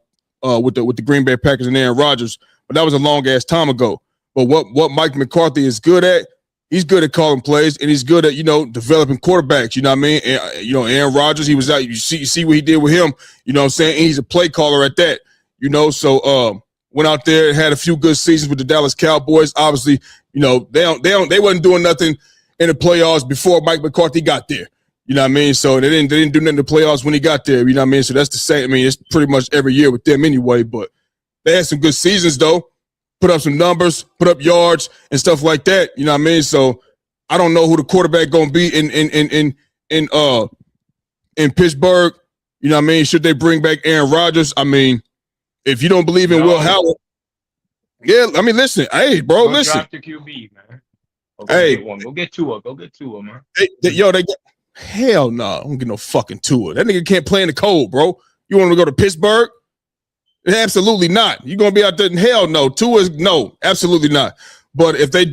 with the Green Bay Packers and Aaron Rodgers. But that was a long ass time ago. But what Mike McCarthy is good at, he's good at calling plays, and he's good at, you know, developing quarterbacks. You know what I mean? And, you know, Aaron Rodgers, he was out. You see what he did with him. You know what I'm saying? And he's a play caller at that. You know, so went out there, had a few good seasons with the Dallas Cowboys. Obviously, you know, they wasn't doing nothing in the playoffs before Mike McCarthy got there. You know what I mean? So they didn't do nothing in the playoffs when he got there. You know what I mean? So that's the same. I mean, it's pretty much every year with them anyway. But they had some good seasons though. Put up some numbers, put up yards and stuff like that. You know what I mean? So I don't know who the quarterback gonna be in Pittsburgh. You know what I mean? Should they bring back Aaron Rodgers? I mean, if you don't believe in Will Howard, yeah, I mean, listen, hey, bro, listen. Draft the QB, man. Go get Tua. Go get Tua, man. Hell no, I don't get no fucking Tua. That nigga can't play in the cold, bro. You want him to go to Pittsburgh? Absolutely not. You gonna be out there? Hell no. Tua is no, absolutely not. But if they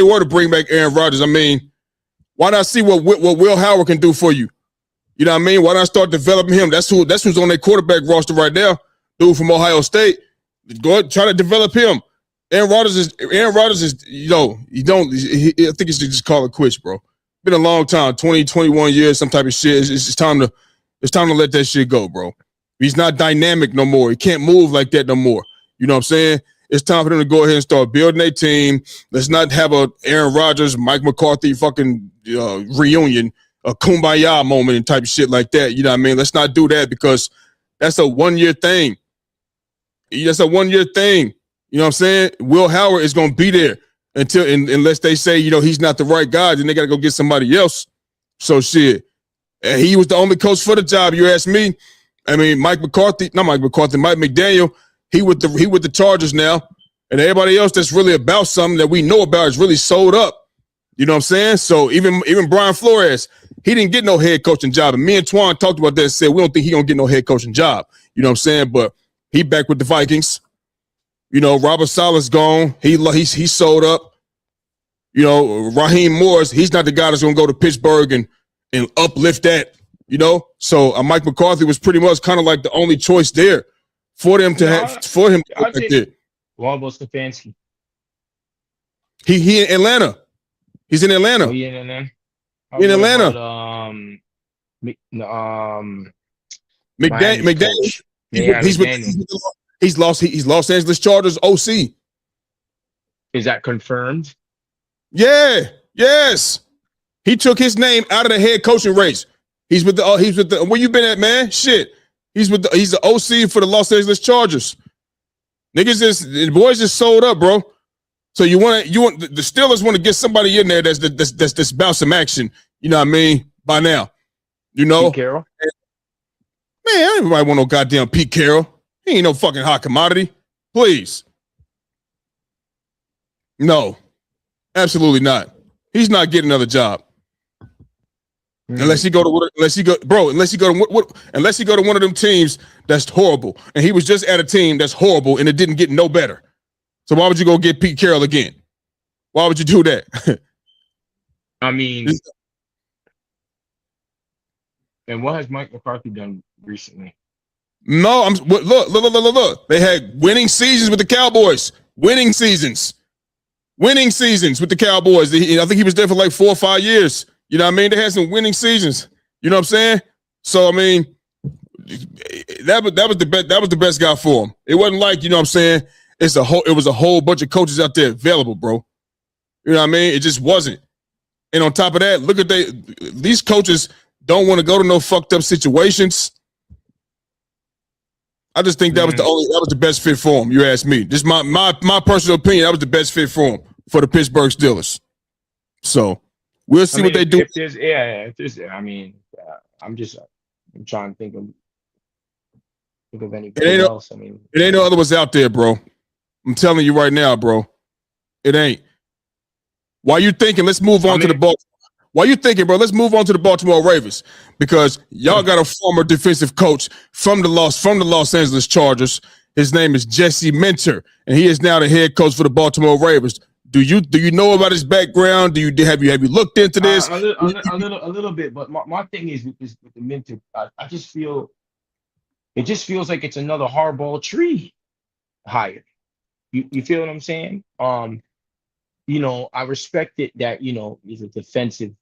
were to bring back Aaron Rodgers, I mean, why not see what Will Howard can do for you? You know what I mean? Why not start developing him? That's who's on their quarterback roster right now. Dude from Ohio State. Go ahead, try to develop him. Aaron Rodgers is, you know, I think you should just call it quits, bro. Been a long time, 20, 21 years, some type of shit. It's time to let that shit go, bro. He's not dynamic no more. He can't move like that no more. You know what I'm saying? It's time for them to go ahead and start building a team. Let's not have a Aaron Rodgers, Mike McCarthy fucking reunion, a kumbaya moment and type of shit like that. You know what I mean? Let's not do that because that's a 1-year thing. That's a 1-year thing. You know what I'm saying? Will Howard is going to be there unless they say, you know, he's not the right guy, then they got to go get somebody else. So shit. And he was the only coach for the job, you ask me. I mean, Mike McDaniel, he with the Chargers now. And everybody else that's really about something that we know about is really sold up. You know what I'm saying? So even Brian Flores, he didn't get no head coaching job. And me and Twan talked about that and said, we don't think he going to get no head coaching job. You know what I'm saying? But he back with the Vikings. You know, Robert Saleh's gone. He's sold up. You know, Raheem Morris, he's not the guy that's going to go to Pittsburgh and uplift that, you know? So Mike McCarthy was pretty much kind of like the only choice there for them to have, for him to go back there. What about Stefanski? He in Atlanta. He's in Atlanta. Oh, he in Atlanta? In Atlanta. McDaniel. He's Los Angeles Chargers OC. Is that confirmed? Yeah. Yes. He took his name out of the head coaching race. He's with the where you been at, man? Shit. He's the OC for the Los Angeles Chargers. The boys just sold up, bro. So you want the Steelers want to get somebody in there that's about some action. You know what I mean? By now, you know. Pete Carroll. Man, everybody want no goddamn Pete Carroll. He ain't no fucking hot commodity. Please. No, absolutely not. He's not getting another job. Unless he go to one of them teams that's horrible. And he was just at a team that's horrible and it didn't get no better. So why would you go get Pete Carroll again? Why would you do that? I mean, and what has Mike McCarthy done recently? No, look. They had winning seasons with the Cowboys. Winning seasons with the Cowboys. I think he was there for like 4 or 5 years. You know what I mean? They had some winning seasons. You know what I'm saying? So I mean, that was the best guy for him. It wasn't like, you know what I'm saying, it was a whole bunch of coaches out there available, bro. You know what I mean? It just wasn't. And on top of that, look at these coaches don't want to go to no fucked up situations. I just think that was the best fit for him. You ask me. Just my personal opinion. That was the best fit for him for the Pittsburgh Steelers. So we'll see what they do. I'm trying to think of anybody else. I mean, it ain't no other ones out there, bro. I'm telling you right now, bro. It ain't. Why you thinking? Let's move on to the Baltimore. Why you thinking, bro? Let's move on to the Baltimore Ravens because y'all got a former defensive coach from the Los Angeles Chargers. His name is Jesse Minter, and he is now the head coach for the Baltimore Ravens. Do you know about his background? Have you looked into this? A little bit, but my thing is with the Minter, I just feel it just feels like it's another hardball tree hire. You feel what I'm saying? You know, I respect it that, you know, he's a defensive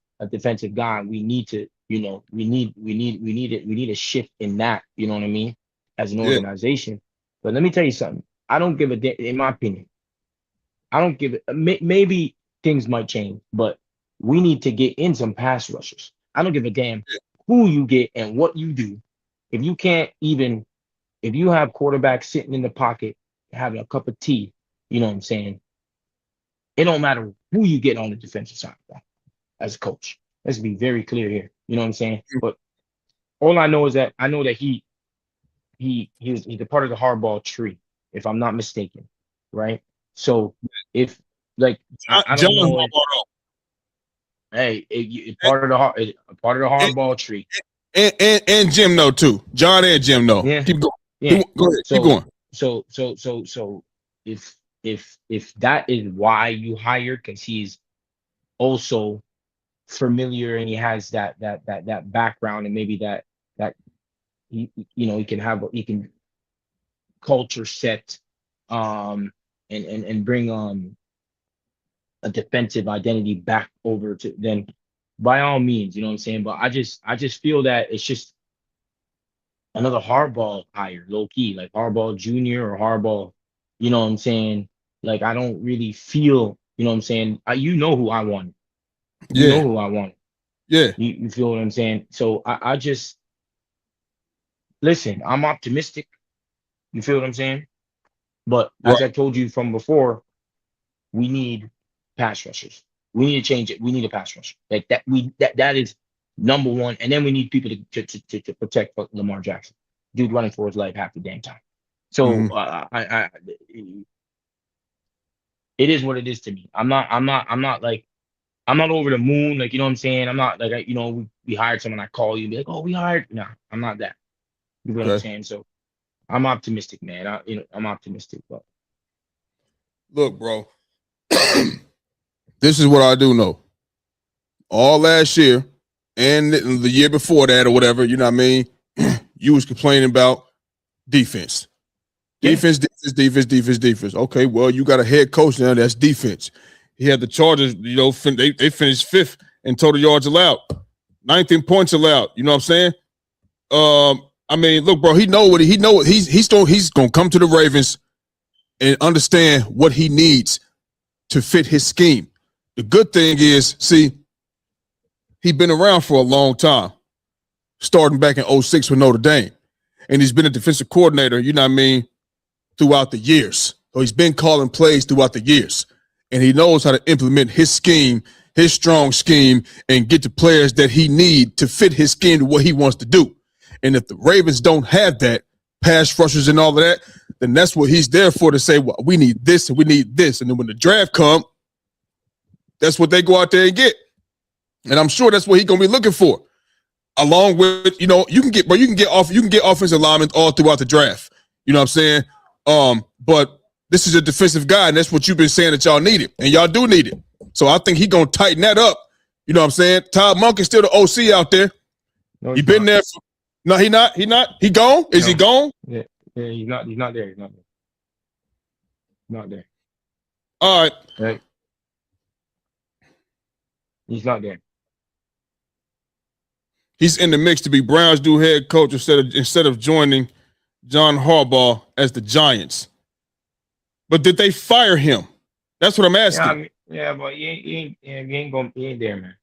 guy. We need to, you know, we need a shift in that, you know what I mean, as an organization. But let me tell you something. I don't give a damn, in my opinion. I don't give it. Maybe things might change, but we need to get in some pass rushers. I don't give a damn who you get and what you do. If you have quarterbacks sitting in the pocket having a cup of tea, you know what I'm saying? It don't matter who you get on the defensive side as a coach. Let's be very clear here. You know what I'm saying? But all I know is that he's a part of the hardball tree, if I'm not mistaken, right? So if like I don't know, part of the hardball tree, and Jim know too. John and Jim know. Yeah. Keep going. Yeah. Go ahead. Keep going. So if that is why you hired, because he's also familiar and he has that background and maybe that he he can culture set and bring a defensive identity back over to, then by all means, you know what I'm saying? But I just feel that it's just another hardball hire, low key, like Hardball Jr. or Hardball, you know what I'm saying? Like, I don't really feel, you know what I'm saying? You know who I want. You know who I want. Yeah. You feel what I'm saying? So I just, listen, I'm optimistic. You feel what I'm saying? But as I told you from before, we need pass rushers. We need to change it. We need a pass rusher. Like that is number one. And then we need people to protect Lamar Jackson. Dude running for his life half the damn time. So it is what it is to me. I'm not over the moon. Like, you know what I'm saying? I'm not like, we hired someone, I call you and be like, oh, we hired. No, I'm not that. You know what I'm saying? So I'm optimistic, man. I'm optimistic. But look, bro, this is what I do know. All last year and the year before that or whatever, you know what I mean? You was complaining about defense. Defense. Okay, well, you got a head coach now that's defense. He had the Chargers, they finished 5th in total yards allowed, 9th in points allowed. You know what I'm saying? I mean, look, bro, he's gonna come to the Ravens and understand what he needs to fit his scheme. The good thing is, see, he's been around for a long time, starting back in 2006 with Notre Dame. And he's been a defensive coordinator, you know what I mean, throughout the years. So he's been calling plays throughout the years. And he knows how to implement his scheme, his strong scheme, and get the players that he needs to fit his scheme to what he wants to do. And if the Ravens don't have that, pass rushers and all of that, then that's what he's there for, to say, well, we need this and we need this. And then when the draft comes, that's what they go out there and get. And I'm sure that's what he's gonna be looking for. Along with, you can get offensive linemen all throughout the draft. You know what I'm saying? But this is a defensive guy, and that's what you've been saying that y'all need it, and y'all do need it. So I think he's gonna tighten that up. You know what I'm saying? Todd Monk is still the OC out there. No, He been there. No, he not. He gone? Is he gone? Yeah, he's not there. He's not there. All right. Right. He's not there. He's in the mix to be Browns' new head coach instead of joining John Harbaugh as the Giants. But did they fire him? That's what I'm asking. But he ain't there, man.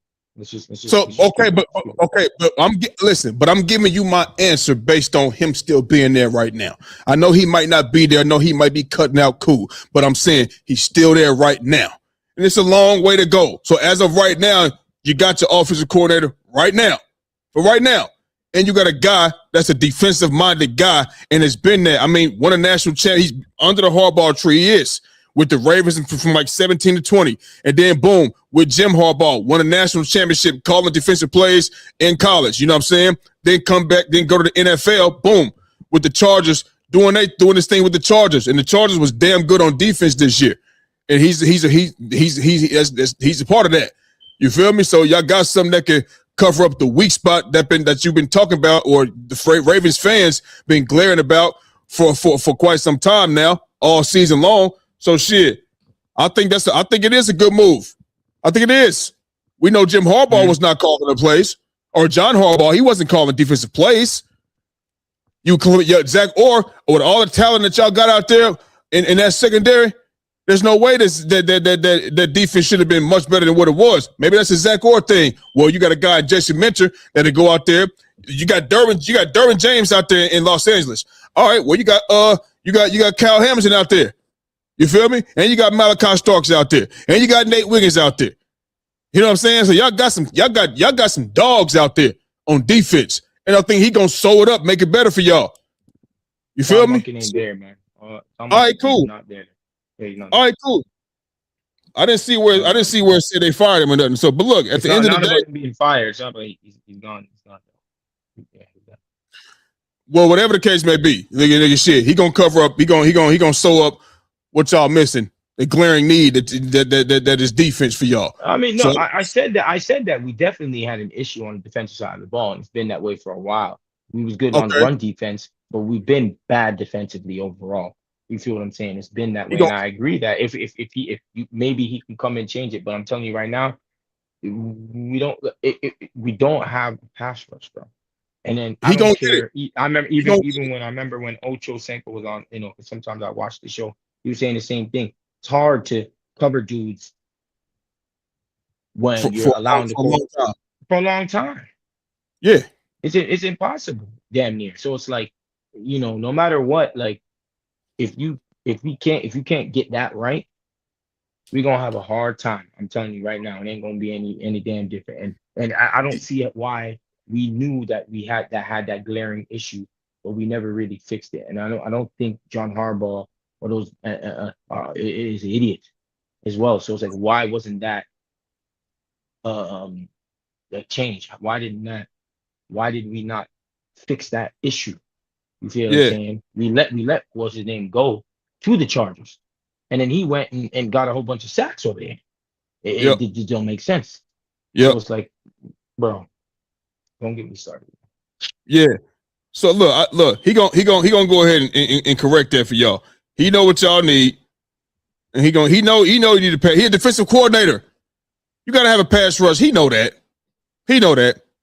But I'm giving you my answer based on him still being there right now. I know he might not be there. I know he might be cutting out cool, but I'm saying he's still there right now. And it's a long way to go. So as of right now, you got your offensive coordinator right now. For right now. And you got a guy that's a defensive-minded guy and has been there. I mean, won a national champion. He's under the Harbaugh tree. He is. With the Ravens from like 17 to 20. And then, boom, with Jim Harbaugh, won a national championship, calling defensive plays in college. You know what I'm saying? Then come back, then go to the NFL, boom, with the Chargers, doing this thing with the Chargers. And the Chargers was damn good on defense this year. And he's a part of that. You feel me? So y'all got something that can cover up the weak spot that you've been talking about, or the Ravens fans been glaring about for quite some time now, all season long. So shit, I think it is a good move. I think it is. We know Jim Harbaugh was not calling the plays, or John Harbaugh, he wasn't calling defensive plays. Zach Orr, with all the talent that y'all got out there in that secondary, there's no way that defense should have been much better than what it was. Maybe that's a Zach Orr thing. Well, you got a guy, Jesse Minter, that'll go out there. You got Derwin James out there in Los Angeles. All right, well, you got Kyle Hamilton out there. You feel me? And you got Malachi Starks out there. And you got Nate Wiggins out there. You know what I'm saying? So y'all got some dogs out there on defense. And I think he gonna sew it up, make it better for y'all. You feel me? Ain't there, man. All right, cool. Not there. Yeah, all right, cool. I didn't see where it said they fired him or nothing. So, but look, at the end of the day, being fired, it's not, but he's gone. He's not there. Yeah, well, whatever the case may be, nigga, shit, he gonna cover up. He gonna sew up what y'all missing. The glaring need that is defense for y'all. I mean, no, so, I said that we definitely had an issue on the defensive side of the ball, and it's been that way for a while. We was good on run defense, but we've been bad defensively overall. You feel what I'm saying? It's been that way, and I agree that if maybe he can come and change it. But I'm telling you right now, we don't have pass rush, bro. And then I don't care. I remember even when Ocho Cinco was on. Sometimes I watch the show. He was saying the same thing. It's hard to cover dudes when you're allowing to go for a long time. Yeah, it's impossible, damn near. So it's like, no matter what, like if you can't get that right, we're gonna have a hard time. I'm telling you right now, it ain't gonna be any damn different. And I don't see it why we knew that we had that glaring issue, but we never really fixed it. And I don't think John Harbaugh or those is an idiot as well. So it's like, why wasn't that that change? Why did we not fix that issue? You feel what I'm saying? We let what's his name go to the Chargers, and then he went and got a whole bunch of sacks over there. It don't make sense. Yeah, so it's like, bro, don't get me started. Yeah. So look, he gonna go ahead and correct that for y'all. He know what y'all need, and he know you need to pay. He a defensive coordinator. You gotta have a pass rush. He know that. He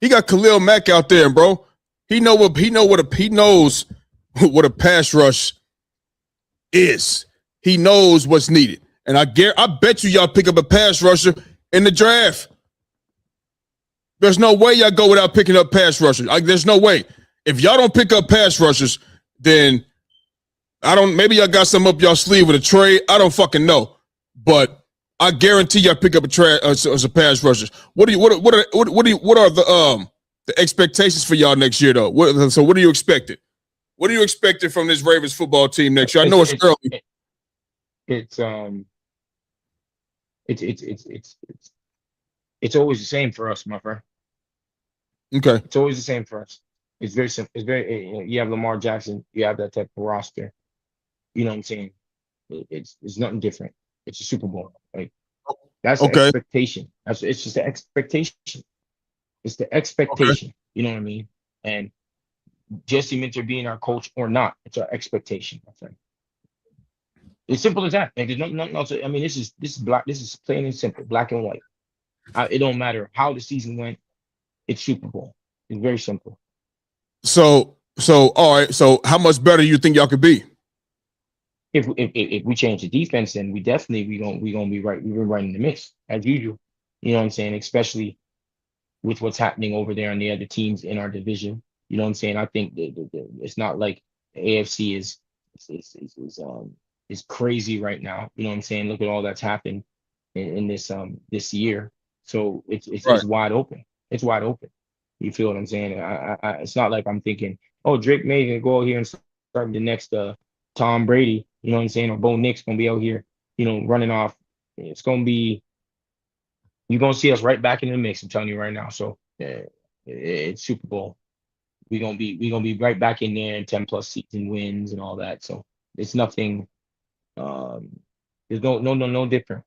got Khalil Mack out there, bro. He knows what a pass rush is. He knows what's needed, and I bet y'all pick up a pass rusher in the draft. There's no way y'all go without picking up pass rushers. There's no way. If y'all don't pick up pass rushers, then maybe y'all got some up y'all sleeve with a trade. I don't fucking know. But I guarantee y'all pick up a pass rushers. What are the the expectations for y'all next year, though. So what are you expecting? What are you expecting from this Ravens football team next year? I know it's early. It's always the same for us, my friend. Okay. It's always the same for us. It's very simple. It's very you have Lamar Jackson, you have that type of roster. You know what I'm saying? It's nothing different. It's a Super Bowl. Like that's the expectation. It's just the expectation. It's the expectation. You know what I mean? And Jesse Minter being our coach or not, it's our expectation, my friend. It's simple as that. Like, there's nothing else. I mean, this is black. This is plain and simple, black and white. It don't matter how the season went. It's Super Bowl. It's very simple. So all right. So how much better do you think y'all could be? If we change the defense, then we gonna be right. We're right in the mix as usual. You know what I'm saying? Especially with what's happening over there on the other teams in our division. You know what I'm saying? I think it's not like the AFC is crazy right now. You know what I'm saying? Look at all that's happened in this year. So it's wide open. It's wide open. You feel what I'm saying? It's not like I'm thinking, oh, Drake May gonna go out here and start the next Tom Brady. You know what I'm saying? Or Bo Nix gonna be out here, running off. It's gonna be. You're gonna see us right back in the mix. I'm telling you right now. So it's Super Bowl. We're gonna be right back in there, and 10+ season wins and all that. So it's nothing. There's no different.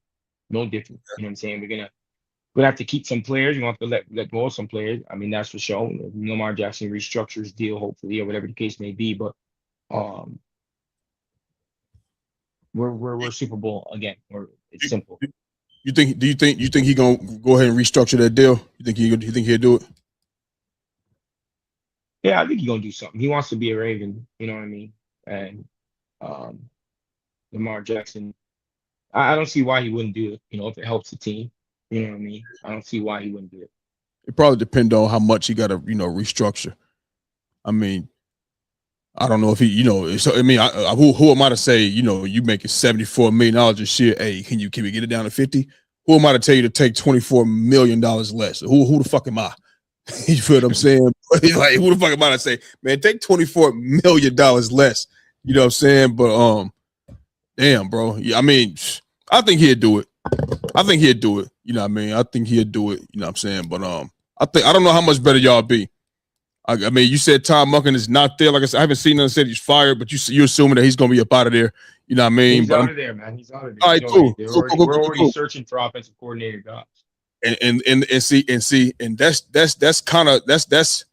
No different. You know what I'm saying? We're gonna have to keep some players. We're gonna have to let go of some players. I mean, that's for sure. Lamar Jackson restructures deal, hopefully, or whatever the case may be. But we're Super Bowl again. It's simple. Do you think he gonna go ahead and restructure that deal? You think he'll do it? Yeah, I think he's gonna do something. He wants to be a Raven, you know what I mean? And Lamar Jackson, I don't see why he wouldn't do it, if it helps the team. You know what I mean? I don't see why he wouldn't do it. It probably depends on how much he gotta, restructure. I mean, I don't know if he, so I mean, who am I to say, you making $74 million this year? Hey, can we get it down to 50? Who am I to tell you to take $24 million less? Who the fuck am I? You feel what I'm saying? Like, who the fuck am I to say, man, take $24 million less? You know what I'm saying? But damn, bro. Yeah, I mean, I think he'd do it. You know what I mean? I think he'd do it. You know what I'm saying? But I don't know how much better y'all be. I mean, you said Tom Munkin is not there. Like I said, I haven't seen nothing said he's fired, but you're assuming that he's gonna be up out of there. You know what I mean? He's out of there, man. He's out of there. All right, cool. We're already searching for offensive coordinator jobs. And that's kind of that's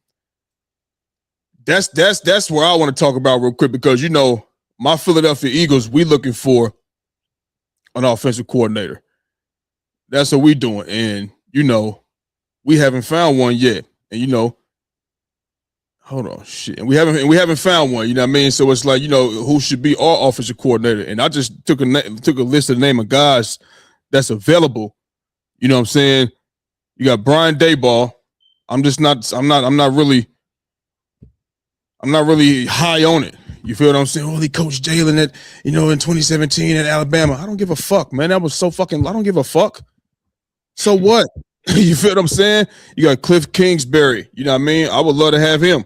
where I want to talk about real quick, because my Philadelphia Eagles, we looking for an offensive coordinator. That's what we doing, and we haven't found one yet. And hold on, shit, and we haven't found one. You know what I mean? So it's like, who should be our offensive coordinator? And I just took a list of the name of guys that's available. You know what I'm saying? You got Brian Daboll. I'm not really high on it. You feel what I'm saying? Oh, he coached Jalen at, in 2017 at Alabama. I don't give a fuck, man. That was so fucking, I don't give a fuck. So what? You feel what I'm saying? You got Cliff Kingsbury. You know what I mean? I would love to have him.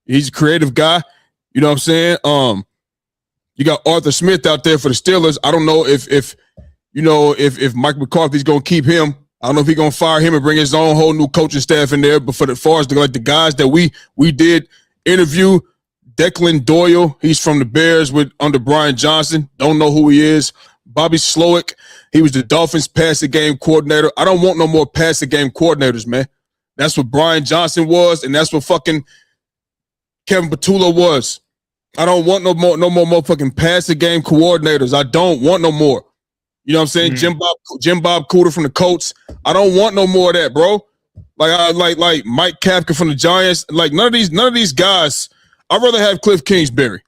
He's a creative guy. You know what I'm saying? You got Arthur Smith out there for the Steelers. I don't know if Mike McCarthy's gonna keep him. I don't know if he's gonna fire him and bring his own whole new coaching staff in there. But as far as the guys that we did interview, Declan Doyle, he's from the Bears under Brian Johnson. Don't know who he is. Bobby Slowick, he was the Dolphins passing game coordinator. I don't want no more passing game coordinators, man. That's what Brian Johnson was, and that's what fucking Kevin Petula was. I don't want no more motherfucking passing game coordinators. I don't want no more. You know what I'm saying? Mm-hmm. Jim Bob Cooter from the Colts. I don't want no more of that, bro. Like Mike Kafka from the Giants. Like none of these guys. I'd rather have Cliff Kingsbury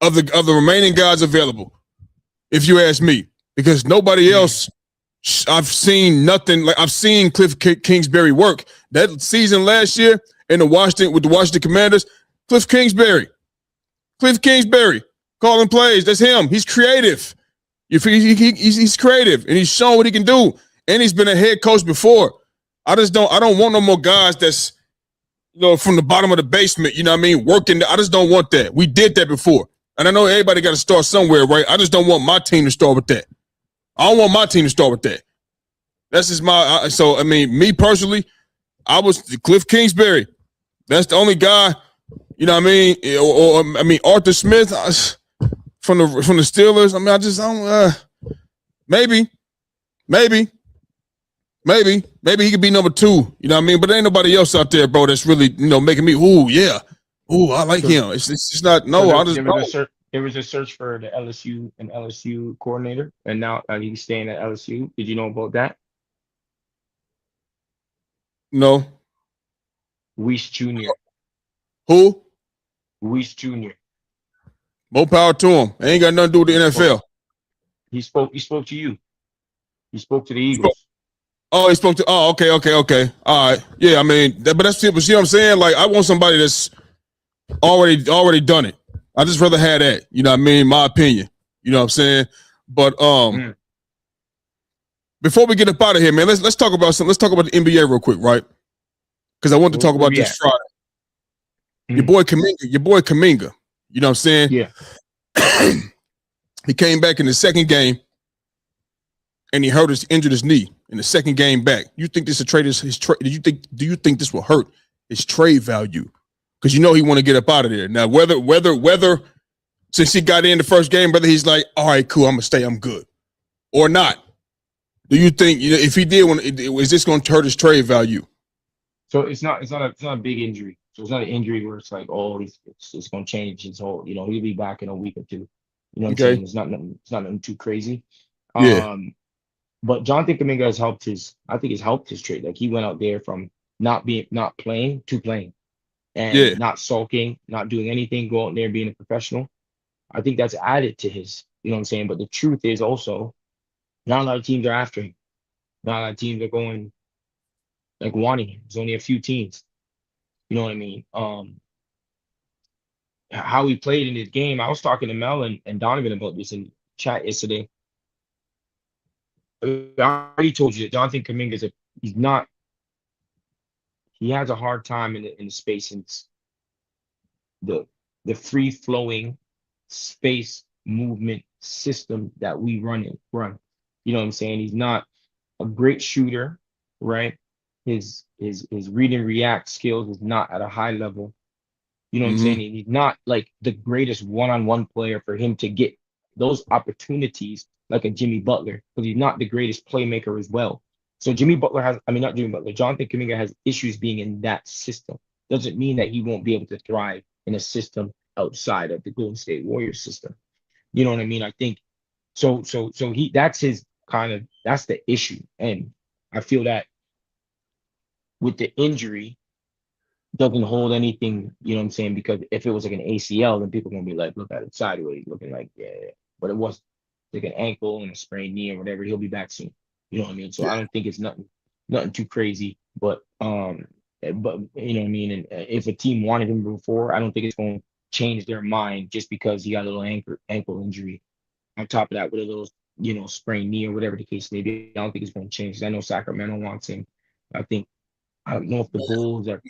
of the remaining guys available, if you ask me, because nobody else. I've seen nothing. Like, I've seen Cliff Kingsbury work that season last year with the Washington Commanders. Cliff Kingsbury calling plays. That's him. He's creative. He's creative, and he's shown what he can do. And he's been a head coach before. I don't want no more guys that's, from the bottom of the basement, you know what I mean, working. I just don't want that. We did that before. And I know everybody got to start somewhere, right? I just don't want my team to start with that. I don't want my team to start with that. That's just me personally, I was Cliff Kingsbury. That's the only guy, you know what I mean? Arthur Smith from the Steelers. I mean, I don't, maybe he could be number 2, you know what I mean? But there ain't nobody else out there, bro, that's really, making me, I like him. It's just not, there was a search for the LSU coordinator, and now he's staying at LSU. Did you know about that? No. Weiss Jr. Who? Weiss Jr. More power to him. Ain't got nothing to do with the NFL. He spoke to you. He spoke to the Eagles. He spoke to. Oh, okay. All right. Yeah, I mean, but that's it. But see what I'm saying? Like, I want somebody that's already done it. I just rather have that. You know what I mean? My opinion. You know what I'm saying? But before we get up out of here, man, let's talk about something. Let's talk about the NBA real quick, right? Because I want to talk about this Friday. Your boy Kuminga. You know what I'm saying? Yeah. He came back in the second game, and he injured his knee in the second game back. You think this is a trade? Do you think this will hurt his trade value? Because he want to get up out of there. Now, whether since he got in the first game, whether he's like, all right, cool, I'm gonna stay, I'm good, or not. Do you think if he did, is this going to hurt his trade value? So it's not a big injury. So it's not an injury where it's like, it's going to change his whole. He'll be back in a week or two. You know what I'm saying? It's not nothing too crazy. Yeah. But Jonathan Kuminga has helped his trade. Like, he went out there from not playing to playing, and not sulking, not doing anything, go out there being a professional. I think that's added to his. You know what I'm saying? But the truth is also, not a lot of teams are after him. Not a lot of teams are going, like, wanting him. There's only a few teams. You know what I mean? How he played in his game. I was talking to Mel and Donovan about this in chat yesterday. I already told you that Jonathan Kuminga he has a hard time in the space, and the free flowing space movement system that we run. You know what I'm saying? He's not a great shooter, right? His read and react skills is not at a high level. You know what I'm saying? He's not like the greatest one-on-one player for him to get those opportunities like a Jimmy Butler, because he's not the greatest playmaker as well. So Jonathan Kuminga has issues being in that system. Doesn't mean that he won't be able to thrive in a system outside of the Golden State Warriors system. You know what I mean? I think so that's the issue. And I feel that with the injury, doesn't hold anything, you know what I'm saying? Because if it was like an ACL, then people are gonna be like, look at it sideways, looking like, but it was like an ankle and a sprained knee or whatever. He'll be back soon. You know what I mean? So I don't think it's nothing too crazy. But you know what I mean? And if a team wanted him before, I don't think it's going to change their mind just because he got a little ankle injury. On top of that, with a little, sprained knee or whatever the case may be, I don't think it's going to change. I know Sacramento wants him. I don't know if the Bulls are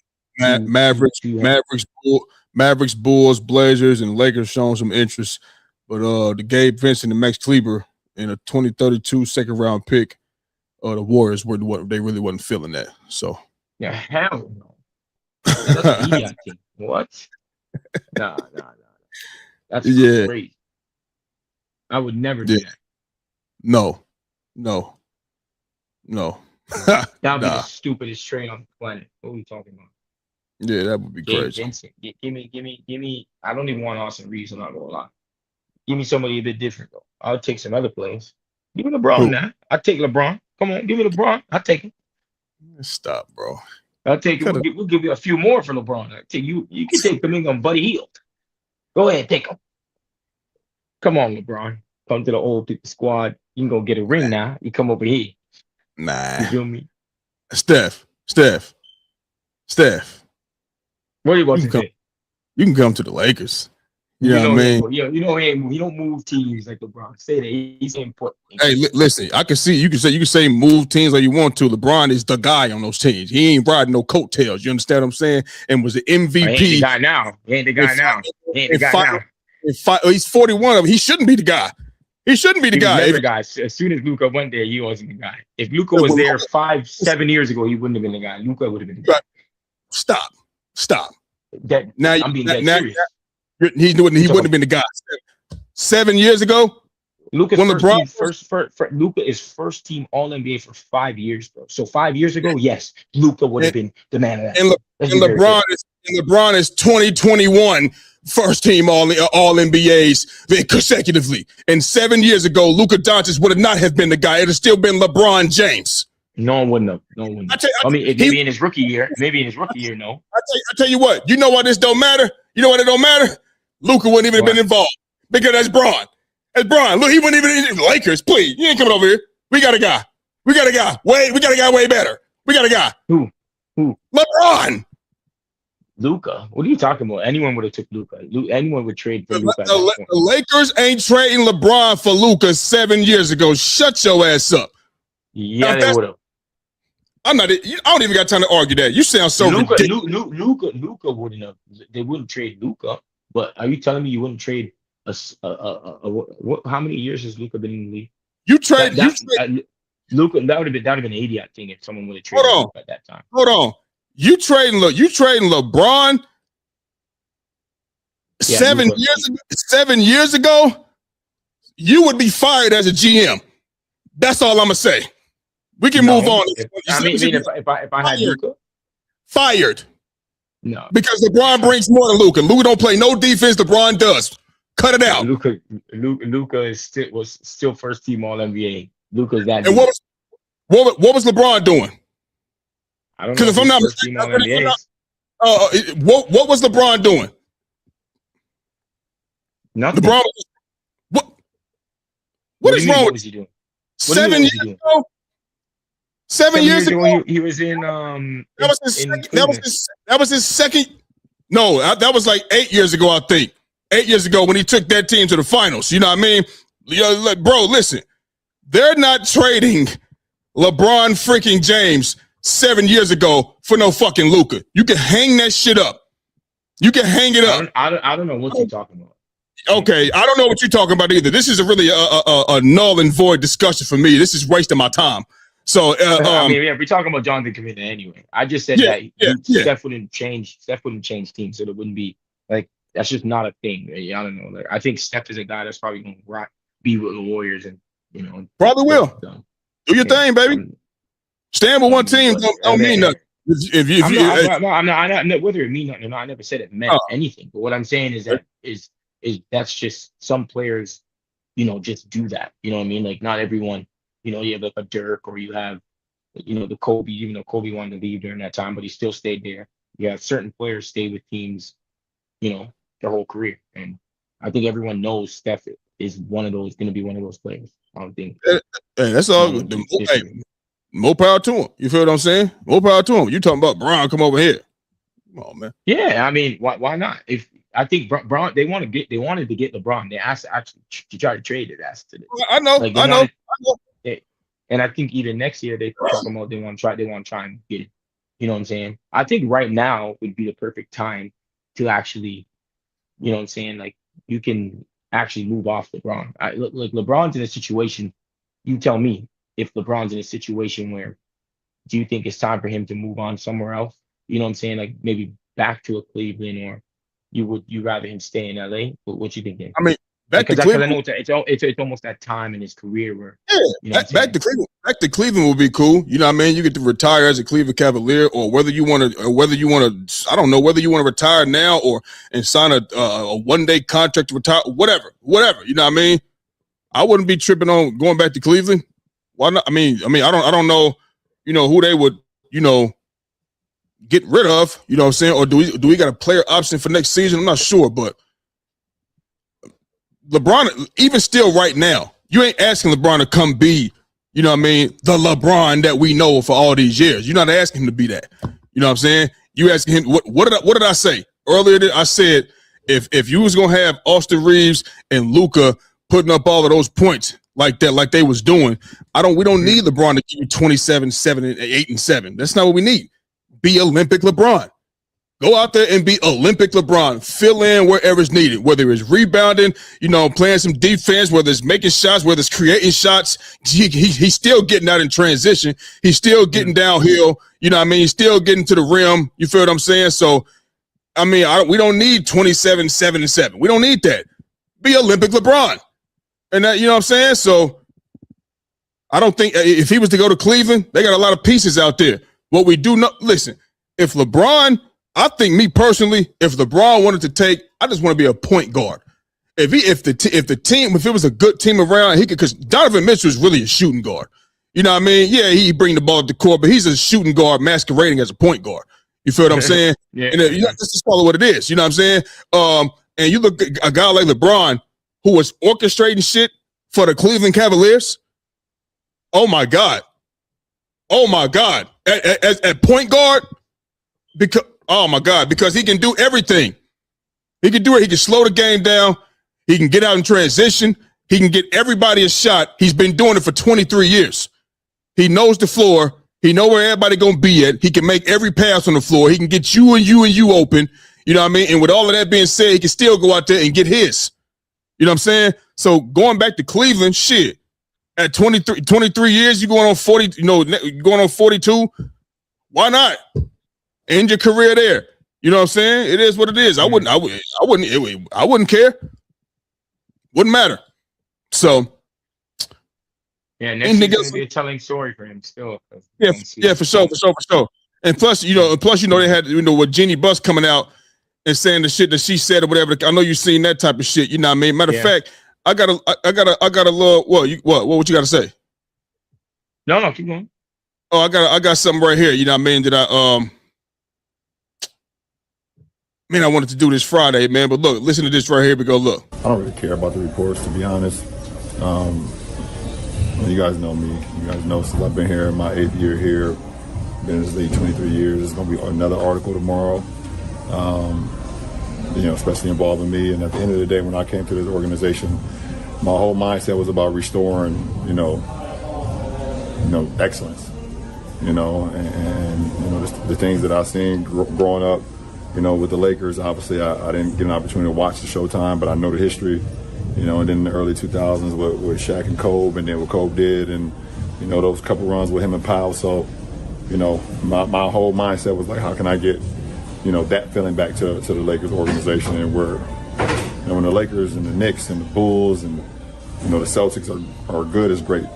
Mavericks, Bulls, Blazers, and Lakers showing some interest. But the Gabe Vincent and Max Kleber in a 2032 second round pick, the Warriors they really wasn't feeling that. So yeah, hell no. That's a media team. What? Nah. That's crazy. I would never do that. No. That'd be the stupidest trade on the planet. What are we talking about? Yeah, that would be crazy. Vincent. Give me. I don't even want Austin Reeves. I'm not gonna lie. Give me somebody a bit different though. I'll take some other players. Give me LeBron now. I'll take LeBron. Come on, give me LeBron. I'll take him. Stop, bro. I'll take him. We'll give you a few more for LeBron. I'll take you. You can take Kuminga on Buddy Hield. Go ahead, take him. Come on, LeBron. Come to the old people squad. You can go get a ring now. You come over here. Nah. You feel me? Steph. What do you want to do? You can come to the Lakers. You know what I mean? He don't move teams like LeBron. Say that he's important. Hey, listen, I can see you can say move teams like you want to. LeBron is the guy on those teams. He ain't riding no coattails. You understand what I'm saying? And was the MVP. He ain't the guy now. He ain't the guy now. He's 41 of them. He shouldn't be the guy. He shouldn't be the guy. Never guy. As soon as Luka went there, he wasn't the guy. If Luka was there 5-7 years ago, he wouldn't have been the guy. Luka would have been the guy. Stop. I'm being dead serious. He wouldn't have been the guy 7 years ago. Luka is first team All NBA for 5 years, bro. So 5 years ago, yes, Luka would have been the man of that. And LeBron is 2021 first team All NBAs consecutively. And 7 years ago, Luka Doncic would not have been the guy. It would have still been LeBron James. No one wouldn't have. Maybe in his rookie year. No. I tell you what. You know why this don't matter? You know why it don't matter? Luka wouldn't even have been involved because that's Bron. That's Bron. Look, he wouldn't even in the Lakers. Please, you ain't coming over here. We got a guy. We got a guy way better. We got a guy. Who? LeBron. Luka. What are you talking about? Anyone would have took Luka. Anyone would trade for Luka. The Lakers ain't trading LeBron for Luka 7 years ago. Shut your ass up. Yeah, they would have. I don't even got time to argue that. You sound so ridiculous. Luka wouldn't have. They wouldn't trade Luka. But are you telling me you wouldn't trade how many years has Luka been in the league? Luka, that would have been 80, I think, if someone would have traded Luka at that time. Hold on. You trading LeBron 7 years ago, you would be fired as a GM. That's all I'm gonna say. We can move on. If I had Luka, fired. No, because LeBron brings more than Luka. Luka don't play no defense. LeBron does. Cut it out. Luka was still first team All NBA. Luka's that. And what was LeBron doing? I don't know. Because if I'm not mistaken, what was LeBron doing? Nothing. LeBron. What is wrong with he doing? 7 years ago? 7 years ago, he was in. That was his second. No, that was like 8 years ago. I think 8 years ago when he took that team to the finals. You know what I mean? Bro, listen, they're not trading LeBron freaking James 7 years ago for no fucking Luka. You can hang that shit up. You can hang it up. I don't know what you're talking about. Okay, I don't know what you're talking about either. This is a really a null and void discussion for me. This is wasting my time. So we're talking about Jonathan Kuminga anyway. I just said Steph wouldn't change. Steph wouldn't change teams, so it wouldn't be like that's just not a thing. I don't know. Like I think Steph is a guy that's probably going to be with the Warriors, and probably will. Do your thing, baby. Stand with one team don't mean nothing. I'm not whether it mean nothing or not. I never said it meant anything. But what I'm saying is that is that's just some players, just do that. You know what I mean? Like not everyone. You have like a Dirk or you have, the Kobe, even though Kobe wanted to leave during that time, but he still stayed there. You have certain players stay with teams, their whole career. And I think everyone knows Steph is going to be one of those players. I don't think. Hey, that's all. More power to him. You feel what I'm saying? More power to him. You talking about Bron? Come over here. Come on, man. Yeah, I mean, why not? If I think Bron, they wanted to get LeBron. They asked actually to try to trade it. I know. And I think even next year they talk about they want to try and get it. You know what I'm saying? I think right now would be the perfect time to actually, like you can actually move off LeBron. Like LeBron's in a situation. You tell me if LeBron's in a situation where do you think it's time for him to move on somewhere else? You know what I'm saying? Like maybe back to a Cleveland, or you rather him stay in LA? What you thinking? I mean, back to Cleveland. I know it's almost that time in his career where back to Cleveland. Back to Cleveland would be cool. You know what I mean? You get to retire as a Cleveland Cavalier, or whether you want to, I don't know, whether you want to retire now and sign a 1 day contract to retire, whatever. You know what I mean? I wouldn't be tripping on going back to Cleveland. Why not? I mean, I don't know, who they would, get rid of. You know what I'm saying? Or do we got a player option for next season? I'm not sure, but LeBron, even still right now, you ain't asking LeBron to come be, the LeBron that we know for all these years. You're not asking him to be that. You know what I'm saying? You asking him, what did I say? Earlier I said, if you was gonna have Austin Reeves and Luka putting up all of those points like that, like they was doing, we don't need LeBron to give you 27, 7, and 8 and 7. That's not what we need. Be Olympic LeBron. Go out there and be Olympic LeBron. Fill in wherever's needed, whether it's rebounding, playing some defense, whether it's making shots, whether it's creating shots. He's still getting out in transition. He's still getting downhill. He's still getting to the rim. You feel what I'm saying? So, we don't need 27, 7, and 7. We don't need that. Be Olympic LeBron. And that, you know what I'm saying? So, I don't think if he was to go to Cleveland, they got a lot of pieces out there. What we do know, listen, if LeBron, I think me personally, if LeBron wanted to take, I just want to be a point guard. If it was a good team around, he could, because Donovan Mitchell is really a shooting guard. You know what I mean? Yeah, he bring the ball up the court, but he's a shooting guard masquerading as a point guard. You feel what I'm saying? Yeah. And just follow what it is. You know what I'm saying? And you look at a guy like LeBron who was orchestrating shit for the Cleveland Cavaliers. Oh my God. At point guard, because he can do everything. He can do it. He can slow the game down. He can get out in transition. He can get everybody a shot. He's been doing it for 23 years. He knows the floor. He knows where everybody going to be at. He can make every pass on the floor. He can get you and you open. You know what I mean? And with all of that being said, he can still go out there and get his. You know what I'm saying? So going back to Cleveland, shit, at 23 years, you going on 40, going on 42. Why not? End your career there. You know what I'm saying? It is what it is. I wouldn't care. Wouldn't matter. So yeah, next year's gonna be a telling story for him still. Yeah, for sure. And plus, they had with Jeannie Buss coming out and saying the shit that she said or whatever. I know you've seen that type of shit. You know what I mean? Matter of fact, I got a little what you got to say? No, keep going. Oh, I got something right here. You know what I mean? That I wanted to do this Friday, man. But look, listen to this right here. We go look. I don't really care about the reports, to be honest. You guys know me. You guys know since I've been here, my 8th year here, been in this league 23 years. There's going to be another article tomorrow, especially involving me. And at the end of the day, when I came to this organization, my whole mindset was about restoring, excellence. The things that I've seen growing up, with the Lakers. Obviously, I didn't get an opportunity to watch the Showtime, but I know the history. And then in the early 2000s with Shaq and Kobe, and then what Kobe did, and those couple runs with him and Powell. So, my whole mindset was like, how can I get, that feeling back to the Lakers organization, and where, when the Lakers and the Knicks and the Bulls and the Celtics are good is great,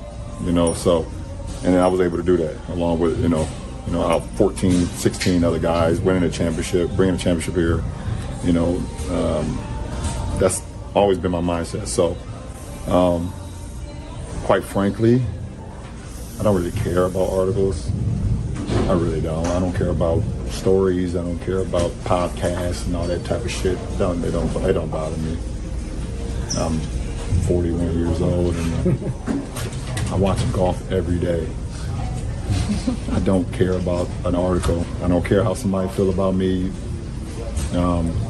So, and then I was able to do that along with out 14, 16 other guys winning a championship, bringing a championship here. That's always been my mindset. So, quite frankly, I don't really care about articles. I really don't. I don't care about stories. I don't care about podcasts and all that type of shit. They don't bother me. I'm 41 years old and I watch golf every day. I don't care about an article. I don't care how somebody feel about me.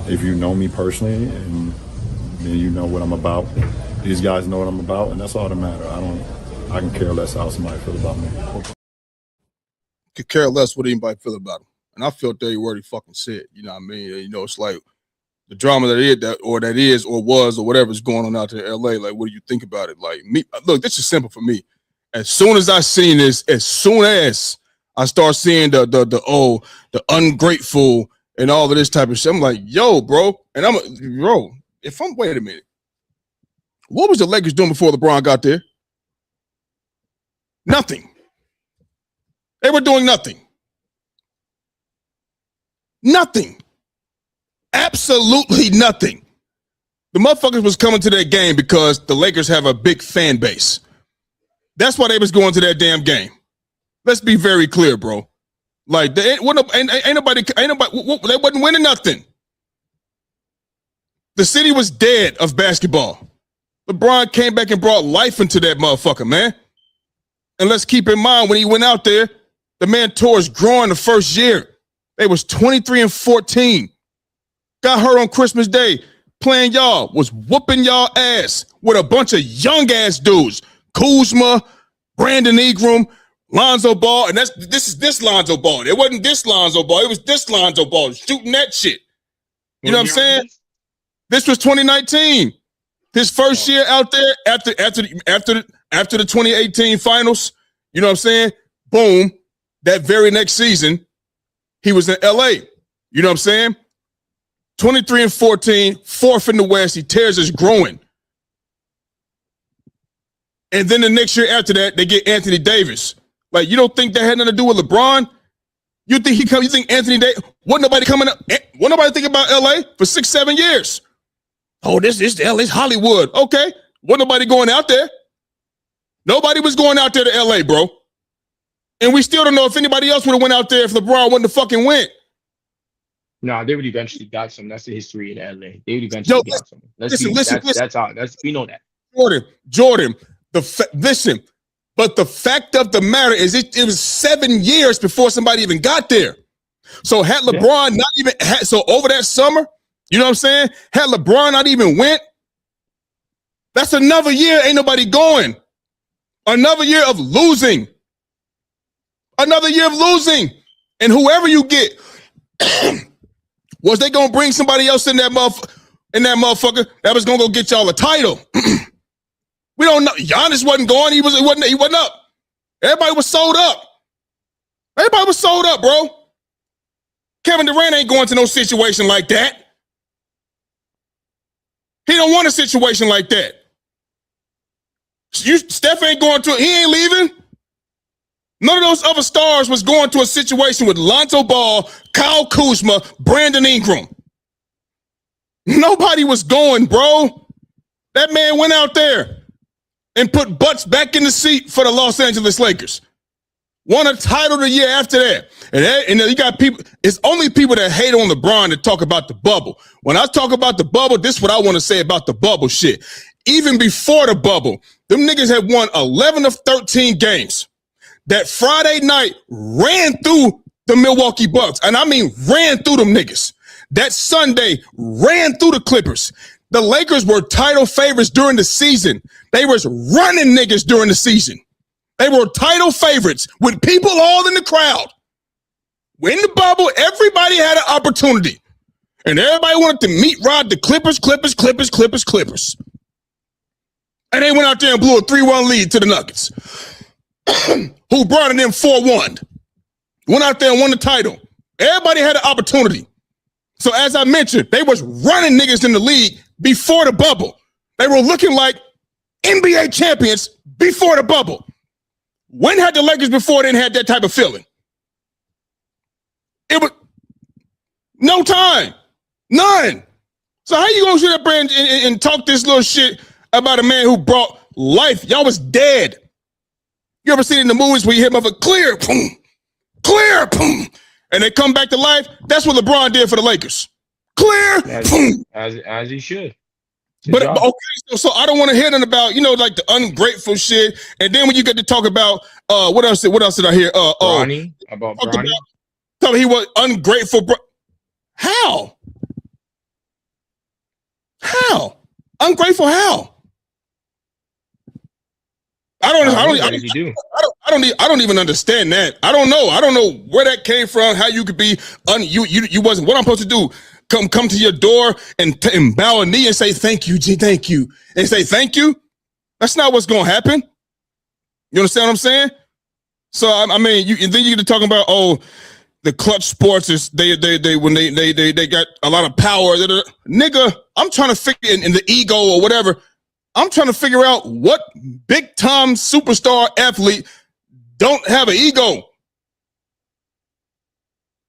If you know me personally and you know what I'm about, these guys know what I'm about, and that's all that matters. I can care less how somebody feel about me. Could care less what anybody feel about him. And I felt every word he fucking said. You know what I mean? It's like the drama that is or was or whatever's going on out there in LA. Like, what do you think about it? Like, me, look, this is simple for me. As soon as I seen this, as soon as I start seeing the ungrateful and all of this type of shit, I'm like, yo, bro. And wait a minute. What was the Lakers doing before LeBron got there? Nothing. They were doing nothing. Nothing. Absolutely nothing. The motherfuckers was coming to that game because the Lakers have a big fan base. That's why they was going to that damn game. Let's be very clear, bro. Like, they ain't nobody, they wasn't winning nothing. The city was dead of basketball. LeBron came back and brought life into that motherfucker, man. And let's keep in mind, when he went out there, the man tore his groin the first year. They was 23-14. got hurt on Christmas Day, playing y'all, was whooping y'all ass with a bunch of young ass dudes. Kuzma, Brandon Ingram, Lonzo Ball, and this is this Lonzo Ball. It wasn't this Lonzo Ball, it was this Lonzo Ball shooting that shit. You know what I'm saying? This was 2019. His first year out there after the 2018 finals. You know what I'm saying? Boom. That very next season, he was in LA. You know what I'm saying? 23-14, fourth in the West. He tears his groin. And then the next year after that, they get Anthony Davis. Like, you don't think that had nothing to do with LeBron? You think Anthony Davis, wasn't nobody coming up? Wasn't nobody thinking about LA for 6-7 years? Oh, this is LA's Hollywood. Okay. Wasn't nobody going out there. Nobody was going out there to LA, bro. And we still don't know if anybody else would have went out there if LeBron wouldn't have fucking went. No, they would eventually got some. That's the history in LA. They would eventually get some. Listen. That's how. We know that. Jordan. Listen. But the fact of the matter is, it was 7 years before somebody even got there. So had LeBron not even so over that summer, you know what I'm saying? Had LeBron not even went, that's another year. Ain't nobody going. Another year of losing. Another year of losing. And whoever you get, was they gonna bring somebody else in that motherfucker that was gonna go get y'all a title? We don't know. Giannis wasn't going. He wasn't up. Everybody was sold up. Everybody was sold up, bro. Kevin Durant ain't going to no situation like that. He don't want a situation like that. Steph ain't going to. He ain't leaving. None of those other stars was going to a situation with Lonzo Ball, Kyle Kuzma, Brandon Ingram. Nobody was going, bro. That man went out there and put butts back in the seat for the Los Angeles Lakers. Won a title the year after that. And you got people, it's only people that hate on LeBron that talk about the bubble. When I talk about the bubble, this is what I want to say about the bubble shit. Even before the bubble, them niggas had won 11 of 13 games. That Friday night ran through the Milwaukee Bucks. And I mean ran through them niggas. That Sunday ran through the Clippers. The Lakers were title favorites during the season. They was running niggas during the season. They were title favorites with people all in the crowd. In the bubble, everybody had an opportunity. And everybody wanted to meet Rod the Clippers. And they went out there and blew a 3-1 lead to the Nuggets, who brought in them 4-1. Went out there and won the title. Everybody had an opportunity. So as I mentioned, they was running niggas in the league before the bubble. They were looking like NBA champions before the bubble. When had the Lakers before then had that type of feeling? It was no time. None. So how you gonna sit up there and talk this little shit about a man who brought life? Y'all was dead. You ever seen in the movies where you hit them up a clear, boom, and they come back to life? That's what LeBron did for the Lakers. Clear, boom. As he should. But okay, so I don't want to hear nothing about, like the ungrateful shit. And then when you get to talk about what else did I hear? Bronny, about Bronny. Tell me he was ungrateful, bro. How? Ungrateful how? I don't even understand that. I don't know where that came from. How you could be you wasn't. What I'm supposed to do? Come to your door and bow a knee and say thank you, G, thank you, and say thank you. That's not what's gonna happen. You understand what I'm saying? So I mean, and then you get to talking about the clutch sports is they when they got a lot of power. Nigga, I'm trying to figure in the ego or whatever. I'm trying to figure out what big time superstar athlete don't have an ego.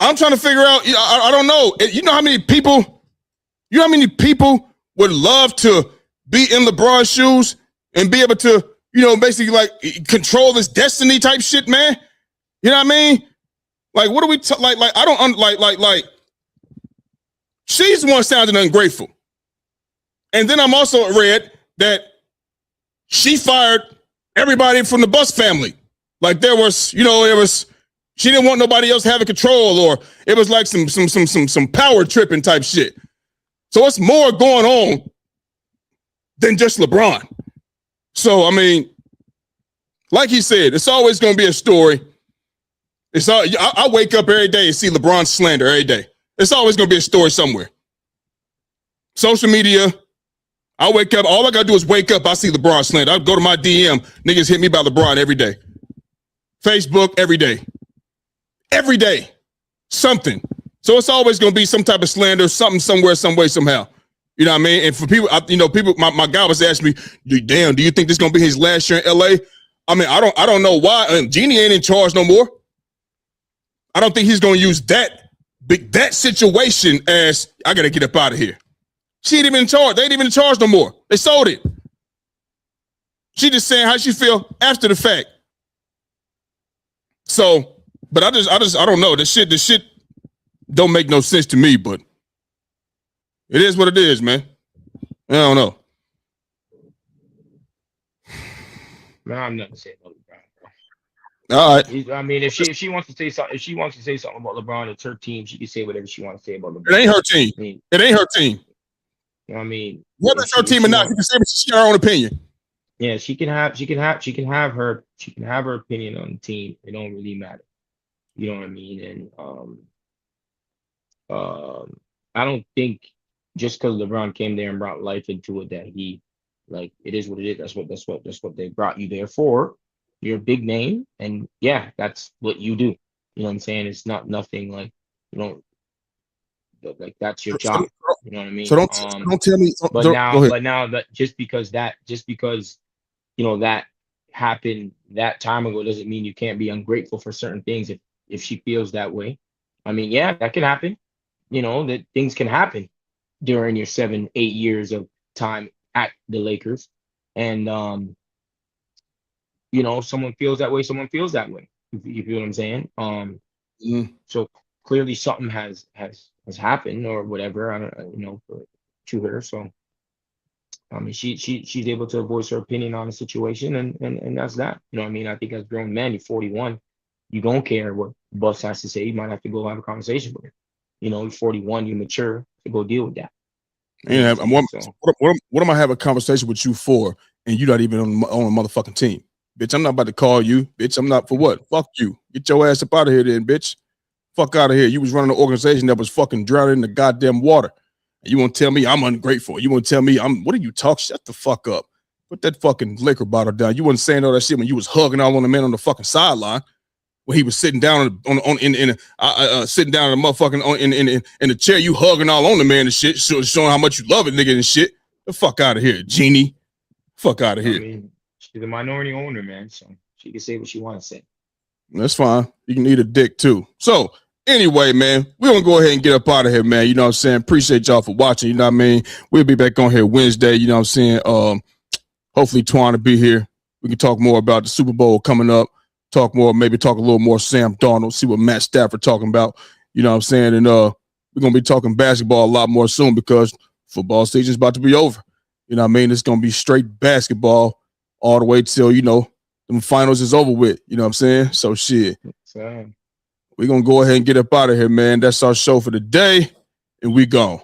I'm trying to figure out. I don't know. You know how many people would love to be in LeBron's shoes and be able to, basically like control this destiny type shit, man. You know what I mean? Like, what are we like? I don't like. She's the one sounding ungrateful. And then I'm also read that she fired everybody from the Bus family. Like there was. She didn't want nobody else having control, or it was like some power tripping type shit. So it's more going on than just LeBron. So, I mean, like he said, it's always going to be a story. I wake up every day and see LeBron slander every day. It's always going to be a story somewhere. Social media, I wake up, all I got to do is wake up, I see LeBron slander. I go to my DM, niggas hit me about LeBron every day. Facebook, every day. Every day. Something. So it's always going to be some type of slander, something, somewhere, some way, somehow. You know what I mean? And for people, people, my guy was asking me, damn, do you think this is going to be his last year in LA? I mean, I don't know why. Jeannie ain't in charge no more. I don't think he's going to use that situation as, I got to get up out of here. She ain't even in charge. They ain't even in charge no more. They sold it. She just saying how she feel after the fact. So, but I don't know. This shit don't make no sense to me, but it is what it is, man. I don't know. No, I'm not gonna say about LeBron, bro. All right. I mean, if she wants to say something, about LeBron, it's her team. She can say whatever she wants to say about LeBron. It ain't her team. I mean, it ain't her team. I mean, whether it's her team or not, she can say she got her own opinion. Yeah, she can have her opinion on the team. It don't really matter. You know what I mean? And I don't think just because LeBron came there and brought life into it that he, like, it is what it is. That's what they brought you there for. You're a big name, and yeah, that's what you do. You know what I'm saying? It's not nothing like, you know, like that's your job. You know what I mean? So don't tell me. But now that just because you know that happened that time ago doesn't mean you can't be ungrateful for certain things if she feels that way. I mean, yeah, that can happen. You know, that things can happen during your 7-8 years of time at the Lakers. And you know, someone feels that way, someone feels that way. You feel what I'm saying? So clearly something has happened or whatever, I don't, you know, to her. So I mean, she's able to voice her opinion on the situation, and that's that. You know what I mean? I think as a grown man, you're 41, you don't care what Buss has to say. You might have to go have a conversation with her. You know, you're 41, you're mature to go deal with that. Yeah, what am I having a conversation with you for, and you're not even on a motherfucking team? Bitch, I'm not about to call you. Bitch, I'm not for what? Fuck you. Get your ass up out of here then, bitch. Fuck out of here. You was running an organization that was fucking drowning in the goddamn water. You want to tell me I'm ungrateful? You want to tell me what are you talking? Shut the fuck up. Put that fucking liquor bottle down. You wasn't saying all that shit when you was hugging all on the man on the fucking sideline when he was sitting down sitting down in the motherfucking in the chair. You hugging all on the man and shit, showing how much you love it, nigga and shit. The fuck out of here, Jeannie. Fuck out of here. I mean, she's a minority owner, man, so she can say what she want to say. That's fine. You can eat a dick too. So anyway, man, we're going to go ahead and get up out of here, man. You know what I'm saying? Appreciate y'all for watching. You know what I mean? We'll be back on here Wednesday. You know what I'm saying? Hopefully Twan will be here. We can talk more about the Super Bowl coming up. Maybe talk a little more Sam Darnold, see what Matt Stafford talking about. You know what I'm saying? And we're going to be talking basketball a lot more soon because football season's about to be over. You know what I mean? It's going to be straight basketball all the way till, you know, the finals is over with. You know what I'm saying? So shit. We're going to go ahead and get up out of here, man. That's our show for the day, and we gone.